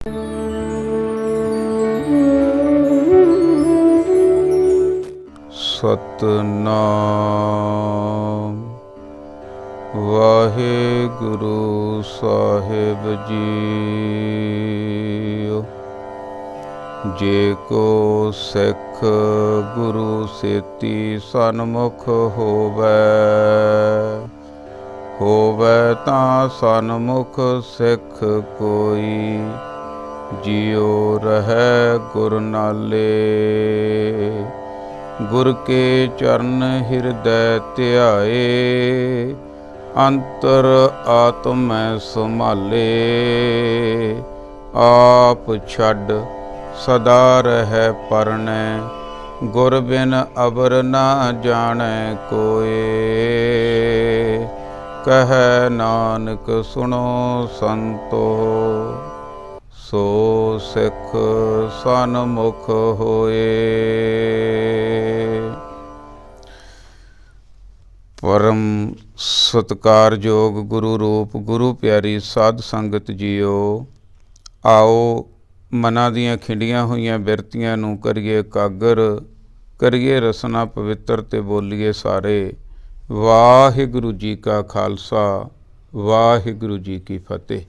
सतनाम वाहेगुरु साहिब जी। जे को सिख गुरु सेती सन्मुख होवै तां सन्मुख सिख कोई, जियो रहै गुर नाले। गुर के चरण हृदय ध्याए, अंतर आत्म संभाले। आप छड़ सदा रहै परनै, गुर बिन अबर ना जानै कोय। कहै नानक सुनो संतो, सो सिख सन्मुख होए। परम सत्कारयोग गुरु रूप गुरु प्यारी साध संगत जीओ, आओ मनां दीआं खिंडियां होईयां बिरतियां नूं करिए एकागर, करिए रसना पवित्र ते बोलीए सारे। वाहिगुरु जी का खालसा, वाहिगुरु जी की फतेह।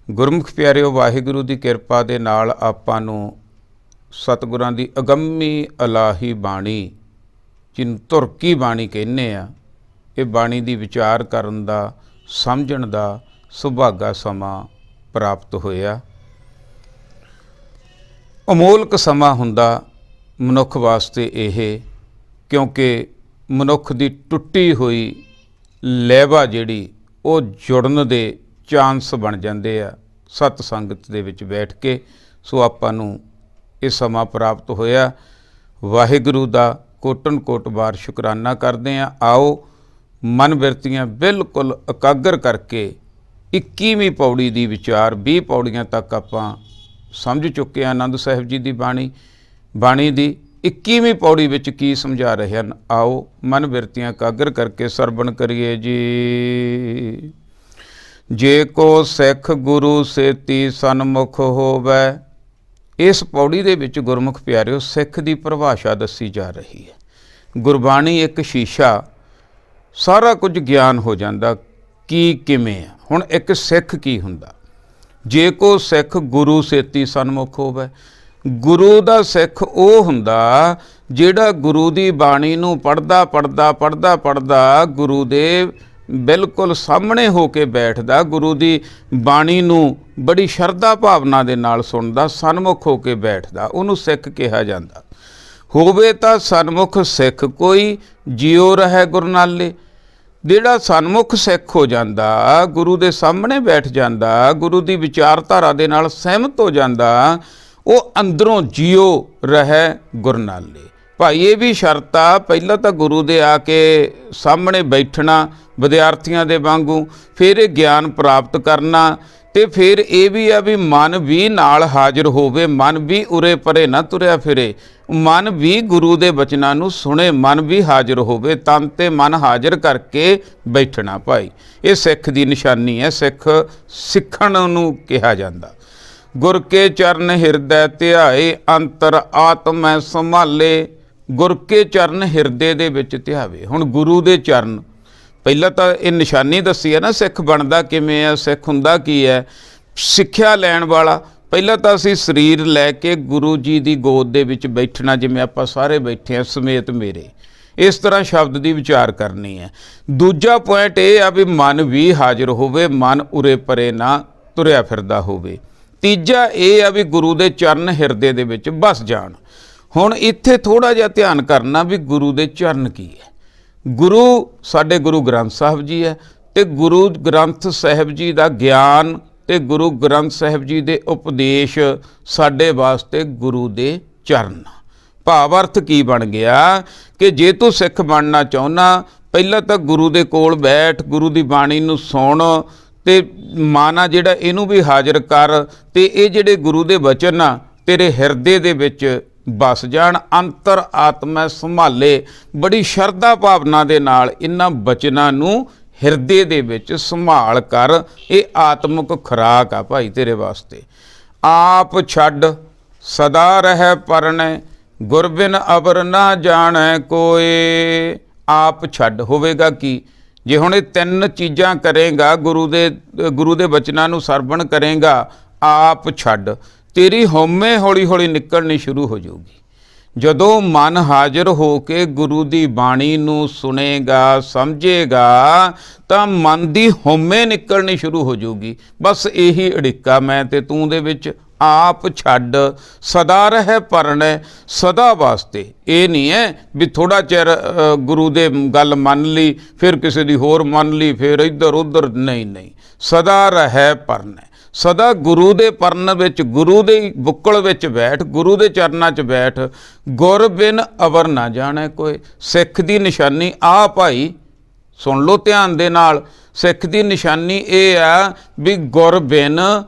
गुरमुख प्यारिओ, वाहिगुरु की किरपा दे नाल आपां नूं सतगुरां दी अगम्मी अलाही बाणी, जिन्हूं धुरकी बाणी कहने आ, ये बाणी दी विचार करन दा, समझण दा सुभागा समा प्राप्त होया। अमोलक समा हुंदा मनुख वास्ते यह, क्योंकि मनुख दी टुट्टी हुई लैवा जिहड़ी वो जुड़न दे चांस बन जाते आ सत संगत दे विच बैठ के। सो आपां नूं ये समा प्राप्त होया। वाहिगुरु दा कोटन कोट बार शुकराना करते हैं। आओ मन बिरतियां बिल्कुल एकागर करके 21वीं पौड़ी दी विचार 20 पौड़ियां तक आपां समझ चुके हैं। आनंद साहिब जी की बाणी दी 21वीं पौड़ी विच की समझा रहे हैं। आओ मन बिरतियां एकागर करके सरवण करिए जी। जे को सिख गुरु सेती सन्मुख होवै। इस पौड़ी दे विच गुरमुख प्यारिओ सिख की परिभाषा दसी जा रही है। गुरबाणी एक शीशा, सारा कुछ ज्ञान हो जाता की किवें आ। हुण एक सिख की हुंदा? जे को सिख गुरु सेती सन्मुख होवै। गुरु दा सिख वो हुंदा जिहड़ा गुरु दी बाणी नूं पढ़दा गुरु दे बिल्कुल सामने हो के बैठदा, गुरु दी बाणी नूं बड़ी शरधा भावना दे नाल सुनदा, सन्मुख हो के बैठदा, उहनूं सिख कहा जांदा। होवे तां सन्मुख सिख कोई, जियो रहै गुर नाले। जिहड़ा सन्मुख सिख हो जांदा, गुरु दे सामने बैठ जांदा, गुरु दी विचारधारा दे नाल सहमत हो जांदा, वो अंदरों जियो रहै गुर नाले। भाई ये भी शर्त आ, पहला तो गुरु दे आके सामने बैठना विद्यार्थियों दे वांगू, फिर ये ज्ञान प्राप्त करना, ते फिर ये भी आ भी मन भी नाल हाजिर होवे, मन भी उरे परे ना तुरया फिरे, मन भी गुरु दे बचनां नूं सुने, मन भी हाजिर होवे, तन ते मन हाजिर करके बैठना। भाई ये सिख दी निशानी है, सिख सिखण नूं कहा जांदा। गुर के चरण हिरदै ध्याए, अंतर आत्म संभाले। गुर के चरण हिरदे दे विच ध्यावे। हुण गुरु दे चरण, पहला तो ये निशानी दसी है ना सिख बनता किवें है, सिख हुंदा की है। सिक्ख्या लैण वाला, पहला तो असीं शरीर लैके गुरु जी की गोद दे विच बैठना, जिवें आपां सारे बैठे हैं समेत मेरे, इस तरह शब्द की विचार करनी है। दूजा पॉइंट ये आ भी मन भी हाजिर होवे, मन उरे परे ना तुरया फिरदा होवे। तीजा ये आ भी गुरु दे चरण हिरदे दे विच बस जाण। हुण इत्थे थोड़ा जिहा ध्यान करना भी गुरु दे चरण की है। गुरु साडे गुरु ग्रंथ साहिब जी है, ते गुरु ग्रंथ साहिब जी का ज्ञान ते गुरु ग्रंथ साहिब जी के उपदेश साडे वास्ते गुरु दे चरण। भाव अर्थ की बन गया कि जे तू सिख बनना चाहुंदा, पहला तो गुरु दे कोल बैठ, गुरु की बाणी नूं सुण, ते माना जिहड़ा इहनूं भी हाजिर कर, ते ये जिहड़े गुरु दे वचन आ तेरे हिरदे दे विच बस जाण। अंतर आत्मा संभाले, बड़ी शरधा भावना दे नाल इन्हां बचनां नूं हिरदे दे विच संभाल कर। ये आत्मक खुराक आ भाई तेरे वास्ते। आप छड़ सदा रह परनै, गुर बिन अबर ना जाणै कोय। आप छड़ होवेगा की, जे हुण ये तीन चीज़ां करेगा, गुरु दे बचनां नूं सरवण करेगा, आप छड़, तेरी हਉਮੈ हौली हौली निकलनी शुरू हो जाऊगी। ਜਦੋਂ ਮਨ ਹਾਜ਼ਰ ਹੋ ਕੇ ਗੁਰੂ ਦੀ ਬਾਣੀ ਨੂੰ ਸੁਣੇਗਾ, ਸਮਝੇਗਾ, ਤਾਂ ਮਨ ਦੀ ਹਉਮੈ ਨਿਕਲਣੀ ਸ਼ੁਰੂ ਹੋ ਜਾਊਗੀ। ਬਸ ਇਹੀ ਅੜਿੱਕਾ ਮੈਂ ਤੇ ਤੂੰ ਦੇ ਵਿੱਚ। ਆਪ ਛੱਡ ਸਦਾ ਰਹਿ ਪਰਣੈ, ਸਦਾ ਵਾਸਤੇ। ਇਹ ਨਹੀਂ ਹੈ ਵੀ ਥੋੜਾ ਚਿਰ ਗੁਰੂ ਦੇ ਗੱਲ ਮੰਨ ਲਈ, ਫਿਰ ਕਿਸੇ ਦੀ ਹੋਰ ਮੰਨ ਲਈ, ਫਿਰ ਇੱਧਰ ਉੱਧਰ, ਨਹੀਂ ਨਹੀਂ, ਸਦਾ ਰਹਿ ਪਰਣੈ। ਸਦਾ ਗੁਰੂ ਦੇ ਪਰਨ ਵਿੱਚ, ਗੁਰੂ ਦੇ ਬੁੱਕਲ ਵਿੱਚ ਬੈਠ, ਗੁਰੂ ਦੇ ਚਰਨਾਂ 'ਚ ਬੈਠ। ਗੁਰ ਬਿਨ ਅਵਰ ਨਾ ਜਾਣੈ ਕੋਈ। ਸਿੱਖ ਦੀ ਨਿਸ਼ਾਨੀ ਆ ਭਾਈ, ਸੁਣ ਲਓ ਧਿਆਨ ਦੇ ਨਾਲ। ਸਿੱਖ ਦੀ ਨਿਸ਼ਾਨੀ ਇਹ ਆ ਵੀ ਗੁਰ ਬਿਨ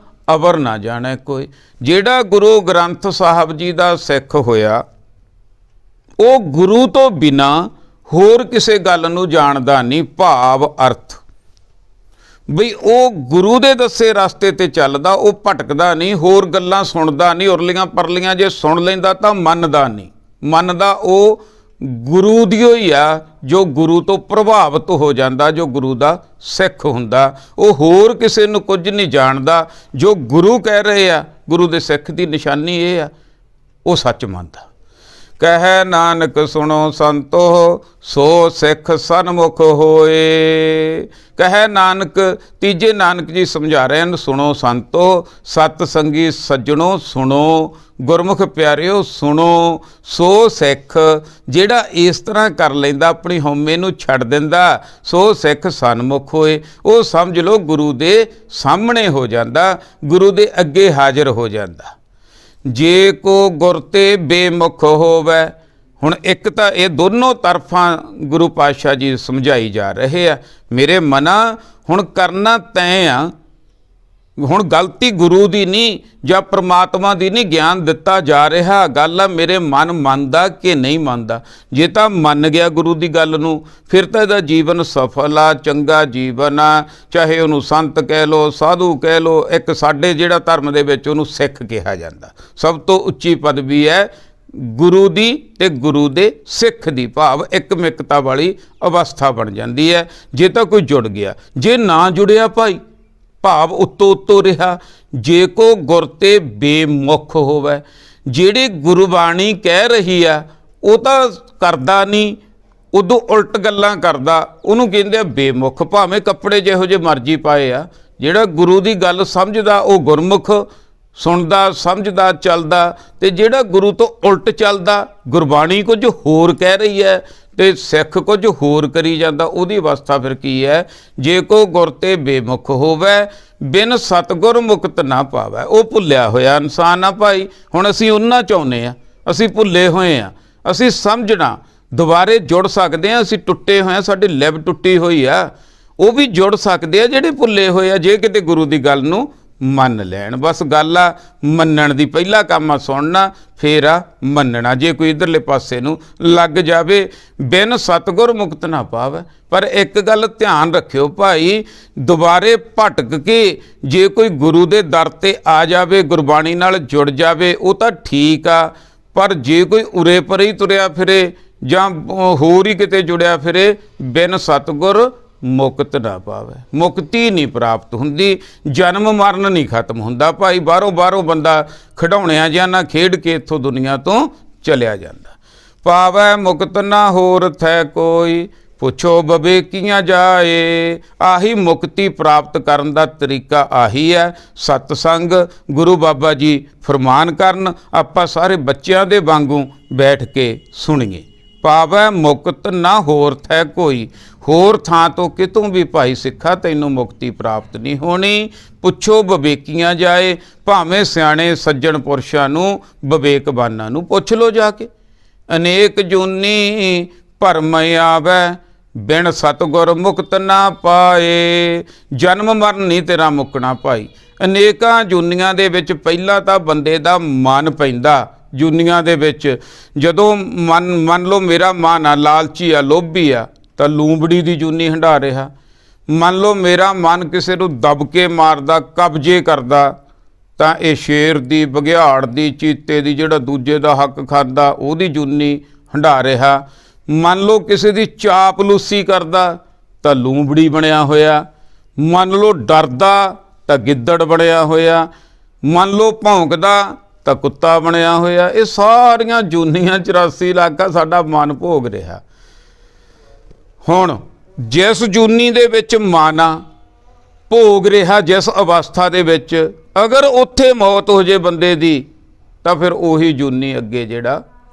ਅਵਰ ਨਾ ਜਾਣੈ ਕੋਈ। ਜਿਹੜਾ ਗੁਰੂ ਗ੍ਰੰਥ ਸਾਹਿਬ ਜੀ ਦਾ ਸਿੱਖ ਹੋਇਆ, ਉਹ ਗੁਰੂ ਤੋਂ ਬਿਨਾ ਹੋਰ ਕਿਸੇ ਗੱਲ ਨੂੰ ਜਾਣਦਾ ਨਹੀਂ। ਭਾਵ ਅਰਥ ਬਈ ਉਹ ਗੁਰੂ ਦੇ ਦੱਸੇ ਰਸਤੇ ਤੇ ਚੱਲਦਾ, ਉਹ ਭਟਕਦਾ ਨਹੀਂ, ਹੋਰ ਗੱਲਾਂ ਸੁਣਦਾ ਨਹੀਂ, ਉਰਲੀਆਂ ਪਰਲੀਆਂ ਜੇ ਸੁਣ ਲੈਂਦਾ ਤਾਂ ਮੰਨਦਾ ਨਹੀਂ। ਮੰਨਦਾ ਉਹ ਗੁਰੂ ਦੀ ਹੀ ਆ, ਜੋ ਗੁਰੂ ਤੋਂ ਪ੍ਰਭਾਵਿਤ ਹੋ ਜਾਂਦਾ, ਜੋ ਗੁਰੂ ਦਾ ਸਿੱਖ ਹੁੰਦਾ। ਉਹ ਹੋਰ ਕਿਸੇ ਨੂੰ ਕੁਝ ਨਹੀਂ ਜਾਣਦਾ। ਜੋ ਗੁਰੂ ਕਹਿ ਰਹੇ ਆ, ਗੁਰੂ ਦੇ ਸਿੱਖ ਦੀ ਨਿਸ਼ਾਨੀ ਇਹ ਆ, ਉਹ ਸੱਚ ਮੰਨਦਾ। ਕਹਿ ਨਾਨਕ ਸੁਣੋ ਸੰਤੋ, ਸੋ ਸਿੱਖ ਸਨਮੁਖ ਹੋਏ। ਕਹਿ ਨਾਨਕ, ਤੀਜੇ ਨਾਨਕ ਜੀ ਸਮਝਾ ਰਹੇ ਹਨ, ਸੁਣੋ ਸੰਤੋ, ਸਤ ਸੰਗੀ ਸੱਜਣੋ ਸੁਣੋ, ਗੁਰਮੁਖ ਪਿਆਰਿਓ ਸੁਣੋ। ਸੋ ਸਿੱਖ ਜਿਹੜਾ ਇਸ ਤਰ੍ਹਾਂ ਕਰ ਲੈਂਦਾ, ਆਪਣੀ ਹਉਮੈ ਨੂੰ ਛੱਡ ਦਿੰਦਾ, ਸੋ ਸਿੱਖ ਸਨਮੁਖ ਹੋਏ। ਉਹ ਸਮਝ ਲਓ ਗੁਰੂ ਦੇ ਸਾਹਮਣੇ ਹੋ ਜਾਂਦਾ, ਗੁਰੂ ਦੇ ਅੱਗੇ ਹਾਜ਼ਰ ਹੋ ਜਾਂਦਾ। ਜੇ ਕੋ ਗੁਰ ਤੇ ਬੇਮੁਖ ਹੋਵੇ। ਹੁਣ ਇੱਕ ਤਾਂ ਇਹ ਦੋਨੋਂ ਤਰਫਾਂ ਗੁਰੂ ਪਾਤਸ਼ਾਹ ਜੀ ਸਮਝਾਈ ਜਾ ਰਹੇ ਆ। ਮੇਰੇ ਮਨਾ ਹੁਣ ਕਰਨਾ ਤੈਂ ਆ, ਹੁਣ ਗਲਤੀ ਗੁਰੂ ਦੀ ਨਹੀਂ ਜਾਂ ਪ੍ਰਮਾਤਮਾ ਦੀ ਨਹੀਂ, ਗਿਆਨ ਦਿੱਤਾ ਜਾ ਰਿਹਾ। ਗੱਲ ਆ ਮੇਰੇ ਮਨ ਮੰਨਦਾ ਕਿ ਨਹੀਂ ਮੰਨਦਾ। ਜੇ ਤਾਂ ਮੰਨ ਗਿਆ ਗੁਰੂ ਦੀ ਗੱਲ ਨੂੰ, ਫਿਰ ਤਾਂ ਇਹਦਾ ਜੀਵਨ ਸਫਲ ਆ, ਚੰਗਾ ਜੀਵਨ ਆ। ਚਾਹੇ ਉਹਨੂੰ ਸੰਤ ਕਹਿ ਲਓ, ਸਾਧੂ ਕਹਿ ਲਓ। ਇੱਕ ਸਾਡੇ ਜਿਹੜਾ ਧਰਮ ਦੇ ਵਿੱਚ ਉਹਨੂੰ ਸਿੱਖ ਕਿਹਾ ਜਾਂਦਾ। ਸਭ ਤੋਂ ਉੱਚੀ ਪਦਵੀ ਹੈ ਗੁਰੂ ਦੀ ਤੇ ਗੁਰੂ ਦੇ ਸਿੱਖ ਦੀ। ਭਾਵ ਇੱਕਮਿਕਤਾ ਵਾਲੀ ਅਵਸਥਾ ਬਣ ਜਾਂਦੀ ਹੈ ਜੇ ਤਾਂ ਕੋਈ ਜੁੜ ਗਿਆ। ਜੇ ਨਾ ਜੁੜਿਆ ਭਾਈ, ਭਾਵ ਉੱਤੋਂ ਉੱਤੋਂ ਰਿਹਾ। ਜੇ ਕੋ ਗੁਰ ਤੇ ਬੇਮੁਖ ਹੋਵੇ, ਜਿਹੜੀ ਗੁਰਬਾਣੀ ਕਹਿ ਰਹੀ ਆ ਉਹ ਤਾਂ ਕਰਦਾ ਨਹੀਂ, ਉਦੋਂ ਉਲਟ ਗੱਲਾਂ ਕਰਦਾ, ਉਹਨੂੰ ਕਹਿੰਦੇ ਆ ਬੇਮੁਖ। ਭਾਵੇਂ ਕੱਪੜੇ ਜਿਹੋ ਜਿਹੇ ਮਰਜ਼ੀ ਪਾਏ ਆ, ਜਿਹੜਾ ਗੁਰੂ ਦੀ ਗੱਲ ਸਮਝਦਾ ਉਹ ਗੁਰਮੁਖ, ਸੁਣਦਾ ਸਮਝਦਾ ਚੱਲਦਾ। ਤੇ ਜਿਹੜਾ ਗੁਰੂ ਤੋਂ ਉਲਟ ਚੱਲਦਾ, ਗੁਰਬਾਣੀ ਕੁਝ ਹੋਰ ਕਹਿ ਰਹੀ ਹੈ ਤੇ ਸਿੱਖ ਕੁਝ ਹੋਰ ਕਰੀ ਜਾਂਦਾ, ਉਹਦੀ ਅਵਸਥਾ ਫਿਰ ਕੀ ਹੈ? ਜੇ ਕੋ ਗੁਰ ਤੇ ਬੇਮੁਖ ਹੋਵੇ, ਬਿਨ ਸਤਿਗੁਰ ਮੁਕਤ ਨਾ ਪਾਵੇ। ਉਹ ਭੁੱਲਿਆ ਹੋਇਆ ਇਨਸਾਨ ਆ ਭਾਈ। ਹੁਣ ਅਸੀਂ ਉਹਨਾਂ ਚਾਹੁੰਦੇ ਆ, ਅਸੀਂ ਭੁੱਲੇ ਹੋਏ ਆ, ਅਸੀਂ ਸਮਝਣਾ ਦੁਬਾਰੇ ਜੁੜ ਸਕਦੇ ਆ। ਅਸੀਂ ਟੁੱਟੇ ਹੋਏ ਆ, ਸਾਡੀ ਲਿਵ ਟੁੱਟੀ ਹੋਈ ਆ। ਉਹ ਵੀ ਜੁੜ ਸਕਦੇ ਆ ਜਿਹੜੇ ਭੁੱਲੇ ਹੋਏ ਆ, ਜੇ ਕਿਤੇ ਗੁਰੂ ਦੀ ਗੱਲ ਨੂੰ ਮੰਨ ਲੈਣ। ਬਸ ਗੱਲ ਆ ਮੰਨਣ ਦੀ। ਪਹਿਲਾ ਕੰਮ ਆ ਸੁਣਨਾ, ਫੇਰ ਆ ਮੰਨਣਾ। ਜੇ ਕੋਈ ਇਧਰਲੇ ਪਾਸੇ ਨੂੰ ਲੱਗ ਜਾਵੇ, ਬਿਨ ਸਤਿਗੁਰ ਮੁਕਤ ਨਾ ਪਾਵੇ। ਪਰ ਇੱਕ ਗੱਲ ਧਿਆਨ ਰੱਖਿਓ ਭਾਈ, ਦੁਬਾਰੇ ਭਟਕ ਕੇ ਜੇ ਕੋਈ ਗੁਰੂ ਦੇ ਦਰ ਤੇ ਆ ਜਾਵੇ, ਗੁਰਬਾਣੀ ਨਾਲ ਜੁੜ ਜਾਵੇ, ਉਹ ਤਾਂ ਠੀਕ ਆ। ਪਰ ਜੇ ਕੋਈ ਉਰੇ ਪਰੇ ਹੀ ਤੁਰਿਆ ਫਿਰੇ ਜਾਂ ਹੋਰ ਹੀ ਕਿਤੇ ਜੁੜਿਆ ਫਿਰੇ, ਬਿਨ ਸਤਿਗੁਰ ਮੁਕਤ ਨਾ ਪਾਵੇ। ਮੁਕਤੀ ਨਹੀਂ ਪ੍ਰਾਪਤ ਹੁੰਦੀ, ਜਨਮ ਮਰਨ ਨਹੀਂ ਖਤਮ ਹੁੰਦਾ ਭਾਈ। ਬਾਹਰੋਂ ਬੰਦਾ ਖਿਡੌਣਿਆਂ ਜਿਹਾ ਨਾ ਖੇਡ ਕੇ ਇੱਥੋਂ ਦੁਨੀਆ ਤੋਂ ਚਲਿਆ ਜਾਂਦਾ। ਪਾਵੈ ਮੁਕਤ ਨਾ ਹੋਰ ਥੈ ਕੋਈ, ਪੁੱਛੋ ਬਵੇਕੀਆਂ ਜਾਏ। ਆਹੀ ਮੁਕਤੀ ਪ੍ਰਾਪਤ ਕਰਨ ਦਾ ਤਰੀਕਾ ਆਹੀ ਹੈ, ਸਤਸੰਗ। ਗੁਰੂ ਬਾਬਾ ਜੀ ਫਰਮਾਨ ਕਰਨ, ਆਪਾਂ ਸਾਰੇ ਬੱਚਿਆਂ ਦੇ ਵਾਂਗੂ ਬੈਠ ਕੇ ਸੁਣੀਏ। ਪਾਵੈ ਮੁਕਤ ਨਾ ਹੋਰ ਥੈ ਕੋਈ। ਹੋਰ ਥਾਂ ਤੋਂ ਕਿਤੋਂ ਵੀ ਭਾਈ ਸਿੱਖਾ ਤੈਨੂੰ ਮੁਕਤੀ ਪ੍ਰਾਪਤ ਨਹੀਂ ਹੋਣੀ। ਪੁੱਛੋ ਵਿਵੇਕੀਆਂ ਜਾਏ। ਭਾਵੇਂ ਸਿਆਣੇ ਸੱਜਣ ਪੁਰਸ਼ਾਂ ਨੂੰ, ਵਿਵੇਕਵਾਨਾਂ ਨੂੰ ਪੁੱਛ ਲਓ ਜਾ ਕੇ। ਅਨੇਕ ਜੂਨੀ ਭਰਮ ਆਵੈ, ਬਿਨ ਸਤਿਗੁਰ ਮੁਕਤ ਨਾ ਪਾਏ। ਜਨਮ ਮਰਨ ਨਹੀਂ ਤੇਰਾ ਮੁੱਕਣਾ ਭਾਈ। ਅਨੇਕਾਂ ਜੂਨੀਆਂ ਦੇ ਵਿੱਚ ਪਹਿਲਾਂ ਤਾਂ ਬੰਦੇ ਦਾ ਮਨ ਪੈਂਦਾ। ਜੂਨੀਆਂ ਦੇ ਵਿੱਚ ਜਦੋਂ ਮੰਨ ਲਓ ਮੇਰਾ ਮਨ ਆ ਲਾਲਚੀ ਆ, ਲੋਭੀ ਆ, ਤਾਂ ਲੂੰਬੜੀ ਦੀ ਜੂਨੀ ਹੰਢਾ ਰਿਹਾ। ਮੰਨ ਲਓ ਮੇਰਾ ਮਨ ਕਿਸੇ ਨੂੰ ਦਬ ਕੇ ਮਾਰਦਾ, ਕਬਜ਼ੇ ਕਰਦਾ, ਤਾਂ ਇਹ ਸ਼ੇਰ ਦੀ, ਬਘਿਆੜ ਦੀ, ਚੀਤੇ ਦੀ, ਜਿਹੜਾ ਦੂਜੇ ਦਾ ਹੱਕ ਖਾਂਦਾ ਉਹਦੀ ਜੂਨੀ ਹੰਢਾ ਰਿਹਾ। ਮੰਨ ਲਓ ਕਿਸੇ ਦੀ ਚਾਪਲੂਸੀ ਕਰਦਾ ਤਾਂ ਲੂੰਬੜੀ ਬਣਿਆ ਹੋਇਆ, ਮੰਨ ਲਓ ਡਰਦਾ ਤਾਂ ਗਿੱਦੜ ਬਣਿਆ ਹੋਇਆ, ਮੰਨ ਲਓ ਭੌਂਕਦਾ ਤਾਂ ਕੁੱਤਾ ਬਣਿਆ ਹੋਇਆ। ਇਹ ਸਾਰੀਆਂ ਜੂਨੀਆਂ 84 ਲੱਖ ਸਾਡਾ ਮਨ ਭੋਗ ਰਿਹਾ। ਹੁਣ ਜਿਸ ਜੂਨੀ ਦੇ ਵਿੱਚ ਮਨ ਆ ਭੋਗ ਰਿਹਾ, ਜਿਸ ਅਵਸਥਾ ਦੇ ਵਿੱਚ, ਅਗਰ ਉੱਥੇ ਮੌਤ ਹੋ ਜੇ ਬੰਦੇ ਦੀ ਤਾਂ ਫਿਰ ਉਹੀ ਜੂਨੀ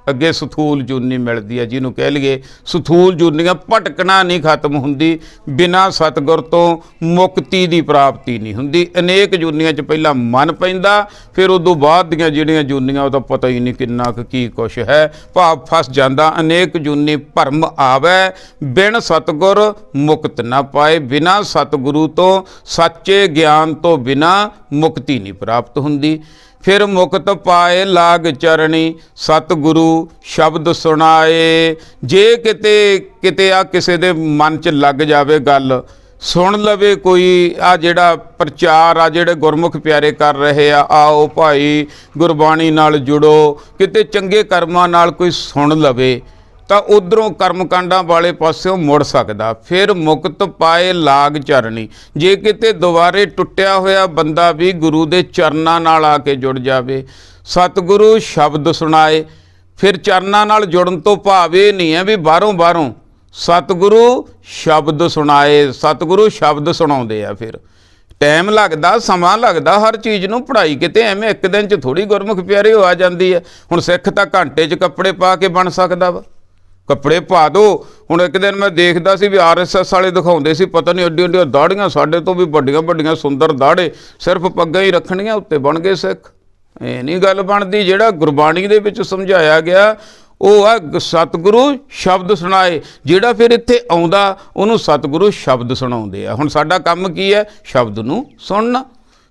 ਅੱਗੇ ਸਥੂਲ ਜੂਨੀ ਮਿਲਦੀ ਹੈ, ਜਿਹਨੂੰ ਕਹਿ ਲਈਏ ਸਥੂਲ ਜੂਨੀਆਂ। ਭਟਕਣਾ ਨਹੀਂ ਖਤਮ ਹੁੰਦੀ, ਬਿਨਾਂ ਸਤਿਗੁਰ ਤੋਂ ਮੁਕਤੀ ਦੀ ਪ੍ਰਾਪਤੀ ਨਹੀਂ ਹੁੰਦੀ। ਅਨੇਕ ਜੂਨੀਆਂ 'ਚ ਪਹਿਲਾਂ ਮਨ ਪੈਂਦਾ, ਫਿਰ ਉਦੋਂ ਬਾਅਦ ਦੀਆਂ ਜਿਹੜੀਆਂ ਜੂਨੀਆਂ ਉਹਦਾ ਪਤਾ ਹੀ ਨਹੀਂ ਕਿੰਨਾ ਕੁ ਕੀ ਕੁਛ ਹੈ, ਭਾਵ ਫਸ ਜਾਂਦਾ। ਅਨੇਕ ਜੂਨੀ ਭਰਮ ਆਵੈ, ਬਿਨ ਸਤਿਗੁਰ ਮੁਕਤ ਨਾ ਪਾਏ। ਬਿਨਾਂ ਸਤਿਗੁਰੂ ਤੋਂ, ਸੱਚੇ ਗਿਆਨ ਤੋਂ ਬਿਨਾਂ ਮੁਕਤੀ ਨਹੀਂ ਪ੍ਰਾਪਤ ਹੁੰਦੀ। ਫਿਰ ਮੁਕਤ ਪਾਏ ਲਾਗ ਚਰਣੀ, ਸਤਿਗੁਰੂ ਸ਼ਬਦ ਸੁਣਾਏ। ਜੇ ਕਿਤੇ ਆ ਕਿਸੇ ਦੇ ਮਨ 'ਚ ਲੱਗ ਜਾਵੇ ਗੱਲ, ਸੁਣ ਲਵੇ ਕੋਈ ਆ ਜਿਹੜਾ ਪ੍ਰਚਾਰ ਆ ਜਿਹੜੇ ਗੁਰਮੁਖ ਪਿਆਰੇ ਕਰ ਰਹੇ ਆ, ਆਓ ਭਾਈ ਗੁਰਬਾਣੀ ਨਾਲ ਜੁੜੋ, ਕਿਤੇ ਚੰਗੇ ਕਰਮਾਂ ਨਾਲ ਕੋਈ ਸੁਣ ਲਵੇ ਤਾਂ ਉਧਰੋਂ ਕਰਮਕਾਂਡਾਂ ਵਾਲੇ ਪਾਸਿਓਂ ਮੁੜ ਸਕਦਾ। ਫਿਰ ਮੁਕਤ ਪਾਏ ਲਾਗ ਚਰਣੀ। ਜੇ ਕਿਤੇ ਦੁਬਾਰੇ ਟੁੱਟਿਆ ਹੋਇਆ ਬੰਦਾ ਵੀ ਗੁਰੂ ਦੇ ਚਰਨਾਂ ਨਾਲ ਆ ਕੇ ਜੁੜ ਜਾਵੇ, ਸਤਿਗੁਰੂ ਸ਼ਬਦ ਸੁਣਾਏ। ਫਿਰ ਚਰਨਾਂ ਨਾਲ ਜੁੜਨ ਤੋਂ ਭਾਵ ਇਹ ਨਹੀਂ ਹੈ ਵੀ ਬਾਹਰੋਂ ਸਤਿਗੁਰੂ ਸ਼ਬਦ ਸੁਣਾਏ। ਸਤਿਗੁਰੂ ਸ਼ਬਦ ਸੁਣਾਉਂਦੇ ਆ। ਫਿਰ ਟਾਈਮ ਲੱਗਦਾ, ਸਮਾਂ ਲੱਗਦਾ ਹਰ ਚੀਜ਼ ਨੂੰ। ਪੜ੍ਹਾਈ ਕਿਤੇ ਐਵੇਂ ਇੱਕ ਦਿਨ 'ਚ ਥੋੜ੍ਹੀ ਗੁਰਮੁਖ ਪਿਆਰੇ ਹੋ ਆ ਜਾਂਦੀ ਹੈ। ਹੁਣ ਸਿੱਖ ਤਾਂ ਘੰਟੇ 'ਚ ਕੱਪੜੇ ਪਾ ਕੇ ਬਣ ਸਕਦਾ ਵਾ, ਕੱਪੜੇ ਪਾ ਦਿਓ। ਹੁਣ ਇੱਕ ਦਿਨ ਮੈਂ ਦੇਖਦਾ ਸੀ ਵੀ RSS ਵਾਲੇ ਦਿਖਾਉਂਦੇ ਸੀ, ਪਤਾ ਨਹੀਂ ਏਡੀਆਂ ਏਡੀਆਂ ਦਾੜੀਆਂ, ਸਾਡੇ ਤੋਂ ਵੀ ਵੱਡੀਆਂ ਵੱਡੀਆਂ ਸੁੰਦਰ ਦਾੜੇ, ਸਿਰਫ ਪੱਗਾਂ ਹੀ ਰੱਖਣੀਆਂ, ਉੱਤੇ ਬਣ ਗਏ ਸਿੱਖ। ਇਹ ਨਹੀਂ ਗੱਲ ਬਣਦੀ। ਜਿਹੜਾ ਗੁਰਬਾਣੀ ਦੇ ਵਿੱਚ ਸਮਝਾਇਆ ਗਿਆ ਉਹ ਆ ਸਤਿਗੁਰੂ ਸ਼ਬਦ ਸੁਣਾਏ। ਜਿਹੜਾ ਫਿਰ ਇੱਥੇ ਆਉਂਦਾ ਉਹਨੂੰ ਸਤਿਗੁਰੂ ਸ਼ਬਦ ਸੁਣਾਉਂਦੇ ਆ। ਹੁਣ ਸਾਡਾ ਕੰਮ ਕੀ ਹੈ? ਸ਼ਬਦ ਨੂੰ ਸੁਣਨਾ।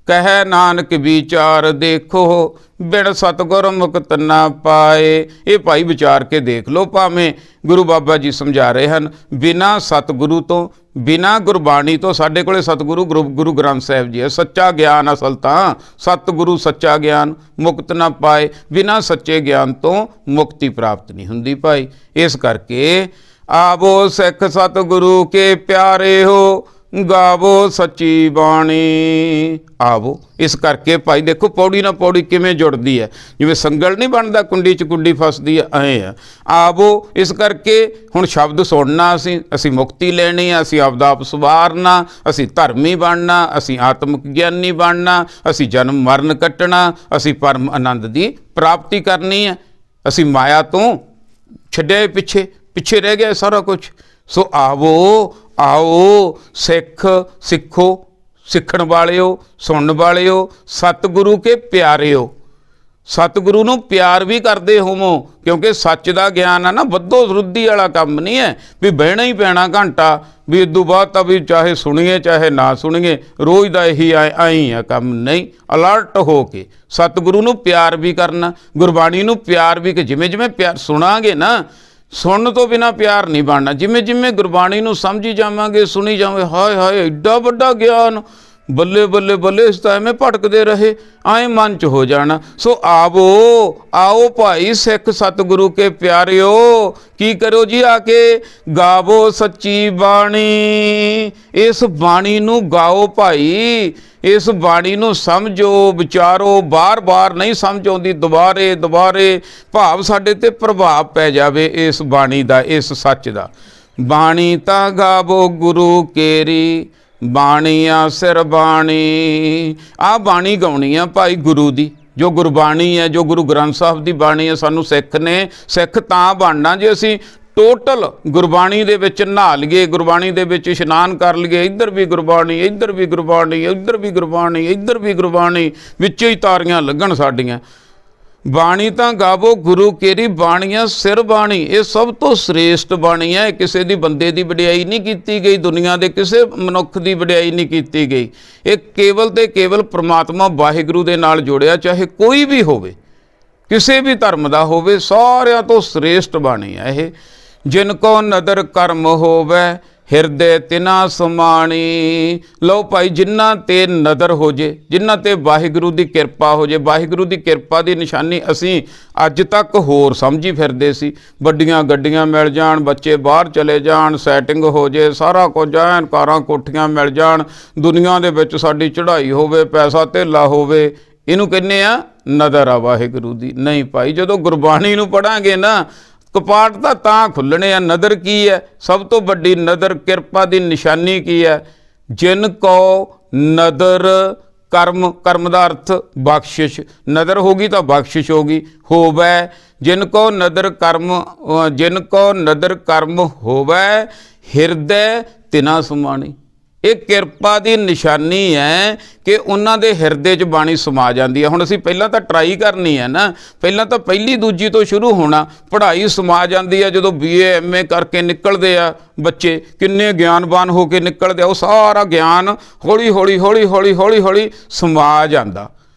ਕਹਿ ਨਾਨਕ ਵਿਚਾਰ ਦੇਖੋ, ਬਿਨ ਸਤਿਗੁਰ ਮੁਕਤ ਨਾ ਪਾਏ। ਇਹ ਭਾਈ ਵਿਚਾਰ ਕੇ ਦੇਖ ਲਓ। ਭਾਵੇਂ ਗੁਰੂ ਬਾਬਾ ਜੀ ਸਮਝਾ ਰਹੇ ਹਨ, ਬਿਨਾਂ ਸਤਿਗੁਰੂ ਤੋਂ, ਬਿਨਾਂ ਗੁਰਬਾਣੀ ਤੋਂ, ਸਾਡੇ ਕੋਲੇ ਸਤਿਗੁਰੂ ਗੁਰੂ ਗ੍ਰੰਥ ਸਾਹਿਬ ਜੀ ਹੈ, ਸੱਚਾ ਗਿਆਨ। ਅਸਲ ਤਾਂ ਸਤਿਗੁਰੂ ਸੱਚਾ ਗਿਆਨ, ਮੁਕਤ ਨਾ ਪਾਏ। ਬਿਨਾਂ ਸੱਚੇ ਗਿਆਨ ਤੋਂ ਮੁਕਤੀ ਪ੍ਰਾਪਤ ਨਹੀਂ ਹੁੰਦੀ ਭਾਈ। ਇਸ ਕਰਕੇ ਆਵੋ ਸਿੱਖ ਸਤਿਗੁਰੂ ਕੇ ਪਿਆਰੇ ਹੋ, ਗਾਵੋ ਸੱਚੀ ਬਾਣੀ। ਆਵੋ। ਇਸ ਕਰਕੇ ਭਾਈ ਦੇਖੋ ਪੌੜੀ ਨਾਲ ਪੌੜੀ ਕਿਵੇਂ ਜੁੜਦੀ ਹੈ, ਜਿਵੇਂ ਸੰਗਲ ਨਹੀਂ ਬਣਦਾ, ਕੁੰਡੀ 'ਚ ਕੁੰਡੀ ਫਸਦੀ ਹੈ, ਐਂ ਆ। ਆਵੋ। ਇਸ ਕਰਕੇ ਹੁਣ ਸ਼ਬਦ ਸੁਣਨਾ, ਅਸੀਂ ਮੁਕਤੀ ਲੈਣੀ ਆ, ਅਸੀਂ ਆਪਦਾ ਆਪ ਸੁਵਾਰਨਾ, ਅਸੀਂ ਧਰਮੀ ਬਣਨਾ, ਅਸੀਂ ਆਤਮਿਕ ਗਿਆਨੀ ਬਣਨਾ, ਅਸੀਂ ਜਨਮ ਮਰਨ ਕੱਟਣਾ, ਅਸੀਂ ਪਰਮ ਆਨੰਦ ਦੀ ਪ੍ਰਾਪਤੀ ਕਰਨੀ ਹੈ। ਅਸੀਂ ਮਾਇਆ ਤੋਂ ਛੱਡਿਆ ਪਿੱਛੇ ਰਹਿ ਗਿਆ ਸਾਰਾ ਕੁਛ। ਸੋ ਆਓ ਸਿੱਖੋ, ਸਿੱਖਣ ਵਾਲਿਓ, ਸੁਣਨ ਵਾਲਿਓ, ਸਤਿਗੁਰੂ ਕੇ ਪਿਆਰਿਓ। ਸਤਿਗੁਰੂ ਨੂੰ ਪਿਆਰ ਵੀ ਕਰਦੇ ਹੋਵੋ, ਕਿਉਂਕਿ ਸੱਚ ਦਾ ਗਿਆਨ ਆ ਨਾ, ਵੱਧੋ ਸਰੁੱਧੀ ਵਾਲਾ ਕੰਮ ਨਹੀਂ ਹੈ ਵੀ ਬਹਿਣਾ ਹੀ ਪੈਣਾ ਘੰਟਾ, ਵੀ ਇਦੋਂ ਬਾਅਦ ਤਾਂ ਵੀ ਚਾਹੇ ਸੁਣੀਏ ਚਾਹੇ ਨਾ ਸੁਣੀਏ, ਰੋਜ਼ ਦਾ ਇਹੀ ਆਈ ਆ ਕੰਮ। ਨਹੀਂ, ਅਲਰਟ ਹੋ ਕੇ ਸਤਿਗੁਰੂ ਨੂੰ ਪਿਆਰ ਵੀ ਕਰਨਾ, ਗੁਰਬਾਣੀ ਨੂੰ ਪਿਆਰ ਵੀ। ਕਿ ਜਿਵੇਂ ਪਿਆਰ ਸੁਣਾਂਗੇ ਨਾ, ਸੁਣਨ ਤੋਂ ਬਿਨਾਂ ਪਿਆਰ ਨਹੀਂ ਬਣਨਾ। ਜਿਵੇਂ ਗੁਰਬਾਣੀ ਨੂੰ ਸਮਝੀ ਜਾਵਾਂਗੇ, ਸੁਣੀ ਜਾਵਾਂਗੇ, ਹਾਏ ਐਡਾ ਵੱਡਾ ਗਿਆਨ, ਬੱਲੇ ਇਸ ਤਾਂ ਐਵੇਂ ਭਟਕਦੇ ਰਹੇ, ਐਂ ਮਨ 'ਚ ਹੋ ਜਾਣਾ। ਸੋ ਆਓ ਭਾਈ ਸਿੱਖ ਸਤਿਗੁਰੂ ਕੇ ਪਿਆਰਿਓ। ਕੀ ਕਰੋ ਜੀ? ਆ ਕੇ ਗਾਵੋ ਸੱਚੀ ਬਾਣੀ। ਇਸ ਬਾਣੀ ਨੂੰ ਗਾਓ ਭਾਈ, ਇਸ ਬਾਣੀ ਨੂੰ ਸਮਝੋ, ਵਿਚਾਰੋ। ਬਾਰ ਨਹੀਂ ਸਮਝ ਆਉਂਦੀ, ਦੁਬਾਰੇ ਭਾਵ ਸਾਡੇ ਤੇ ਪ੍ਰਭਾਵ ਪੈ ਜਾਵੇ ਇਸ ਬਾਣੀ ਦਾ, ਇਸ ਸੱਚ ਦਾ। ਬਾਣੀ ਤਾਂ ਗਾਵੋ ਗੁਰੂ ਕੇਰੀ, ਬਾਣੀਆਂ ਸਿਰ ਬਾਣੀ। ਆਹ ਬਾਣੀ ਗਾਉਣੀ ਆ ਭਾਈ ਗੁਰੂ ਦੀ, ਜੋ ਗੁਰਬਾਣੀ ਹੈ, ਜੋ ਗੁਰੂ ਗ੍ਰੰਥ ਸਾਹਿਬ ਦੀ ਬਾਣੀ ਹੈ। ਸਾਨੂੰ ਸਿੱਖ ਤਾਂ ਬਣਨਾ ਜੇ ਅਸੀਂ ਟੋਟਲ ਗੁਰਬਾਣੀ ਦੇ ਵਿੱਚ ਨਹਾ ਲਈਏ, ਗੁਰਬਾਣੀ ਦੇ ਵਿੱਚ ਇਸ਼ਨਾਨ ਕਰ ਲਈਏ। ਇੱਧਰ ਵੀ ਗੁਰਬਾਣੀ, ਇੱਧਰ ਵੀ ਗੁਰਬਾਣੀ, ਇੱਧਰ ਵੀ ਗੁਰਬਾਣੀ, ਇੱਧਰ ਵੀ ਗੁਰਬਾਣੀ, ਵਿੱਚੇ ਹੀ ਤਾਰੀਆਂ ਲੱਗਣ ਸਾਡੀਆਂ। ਬਾਣੀ ਤਾਂ ਗਾਵੋ ਗੁਰੂ ਕੇਰੀ, ਬਾਣੀਆਂ ਸਿਰ ਬਾਣੀ। ਇਹ ਸਭ ਤੋਂ ਸ੍ਰੇਸ਼ਟ ਬਾਣੀ ਹੈ। ਕਿਸੇ ਦੀ ਬੰਦੇ ਦੀ ਵਡਿਆਈ ਨਹੀਂ ਕੀਤੀ ਗਈ, ਦੁਨੀਆ ਦੇ ਕਿਸੇ ਮਨੁੱਖ ਦੀ ਵਡਿਆਈ ਨਹੀਂ ਕੀਤੀ ਗਈ। ਇਹ ਕੇਵਲ ਤੇ ਕੇਵਲ ਪ੍ਰਮਾਤਮਾ ਵਾਹਿਗੁਰੂ ਦੇ ਨਾਲ ਜੁੜਿਆ, ਚਾਹੇ ਕੋਈ ਵੀ ਹੋਵੇ, ਕਿਸੇ ਵੀ ਧਰਮ ਦਾ ਹੋਵੇ, ਸਾਰਿਆਂ ਤੋਂ ਸ੍ਰੇਸ਼ਟ ਬਾਣੀ ਹੈ ਇਹ। ਜਿਨ ਕੋ ਨਦਰ ਕਰਮ ਹੋਵੇ, ਹਿਰਦੇ ਤਿਨਾ ਸਮਾਣੀ। ਲਓ ਭਾਈ, ਜਿਨ੍ਹਾਂ ਤੇ ਨਦਰ ਹੋ ਜੇ, ਜਿਨ੍ਹਾਂ ਤੇ ਵਾਹਿਗੁਰੂ ਦੀ ਕਿਰਪਾ ਹੋ ਜੇ, ਵਾਹਿਗੁਰੂ ਦੀ ਕਿਰਪਾ ਦੀ ਨਿਸ਼ਾਨੀ ਅਸੀਂ ਅੱਜ ਤੱਕ ਹੋਰ ਸਮਝੀ ਫਿਰਦੇ ਸੀ। ਵੱਡੀਆਂ ਗੱਡੀਆਂ ਮਿਲ ਜਾਣ, ਬੱਚੇ ਬਾਹਰ ਚਲੇ ਜਾਣ, ਸੈਟਿੰਗ ਹੋ ਜੇ, ਸਾਰਾ ਕੁਝ ਐਨ ਕਾਰਾਂ ਕੋਠੀਆਂ ਮਿਲ ਜਾਣ, ਦੁਨੀਆ ਦੇ ਵਿੱਚ ਸਾਡੀ ਚੜ੍ਹਾਈ ਹੋਵੇ, ਪੈਸਾ ਧੇਲਾ ਹੋਵੇ, ਇਹਨੂੰ ਕਹਿੰਦੇ ਆ ਨਦਰ ਆ ਵਾਹਿਗੁਰੂ ਦੀ। ਨਹੀਂ ਭਾਈ, ਜਦੋਂ ਗੁਰਬਾਣੀ ਨੂੰ ਪੜ੍ਹਾਂਗੇ ਨਾ, ਕਪਾਟ ਤਾਂ ਖੁੱਲ੍ਹਣੇ ਆ। ਨਦਰ ਕੀ ਹੈ? ਸਭ ਤੋਂ ਵੱਡੀ ਨਦਰ ਕਿਰਪਾ ਦੀ ਨਿਸ਼ਾਨੀ ਕੀ ਹੈ? ਜਿਨ ਕੋ ਨਦਰ ਕਰਮ, ਕਰਮ ਦਾ ਅਰਥ ਬਖਸ਼ਿਸ਼, ਨਦਰ ਹੋਗੀ ਤਾਂ ਬਖਸ਼ਿਸ਼ ਹੋਗੀ। ਹੋਵੈ ਜਿਨ ਕੋ ਨਦਰ ਕਰਮ, ਜਿਨ ਕੋ ਨਦਰ ਕਰਮ ਹੋਵੈ ਹਿਰਦੈ ਤਿਨਾ ਸਮਾਣੀ। ਇਹ ਕਿਰਪਾ ਦੀ ਨਿਸ਼ਾਨੀ ਹੈ ਕਿ ਉਹਨਾਂ ਦੇ ਹਿਰਦੇ 'ਚ ਬਾਣੀ ਸਮਾ ਜਾਂਦੀ ਹੈ। ਹੁਣ ਅਸੀਂ ਪਹਿਲਾਂ ਤਾਂ ਟਰਾਈ ਕਰਨੀ ਹੈ ਨਾ, ਪਹਿਲਾਂ ਤਾਂ ਪਹਿਲੀ ਦੂਜੀ ਤੋਂ ਸ਼ੁਰੂ ਹੋਣਾ। ਪੜ੍ਹਾਈ ਸਮਾ ਜਾਂਦੀ ਹੈ ਜਦੋਂ BA MA ਕਰਕੇ ਨਿਕਲਦੇ ਆ ਬੱਚੇ, ਕਿੰਨੇ ਗਿਆਨਵਾਨ ਹੋ ਕੇ ਨਿਕਲਦੇ ਆ, ਉਹ ਸਾਰਾ ਗਿਆਨ ਹੌਲੀ ਹੌਲੀ ਹੌਲੀ ਹੌਲੀ ਹੌਲੀ ਹੌਲੀ ਸਮਾ ਜਾਂਦਾ।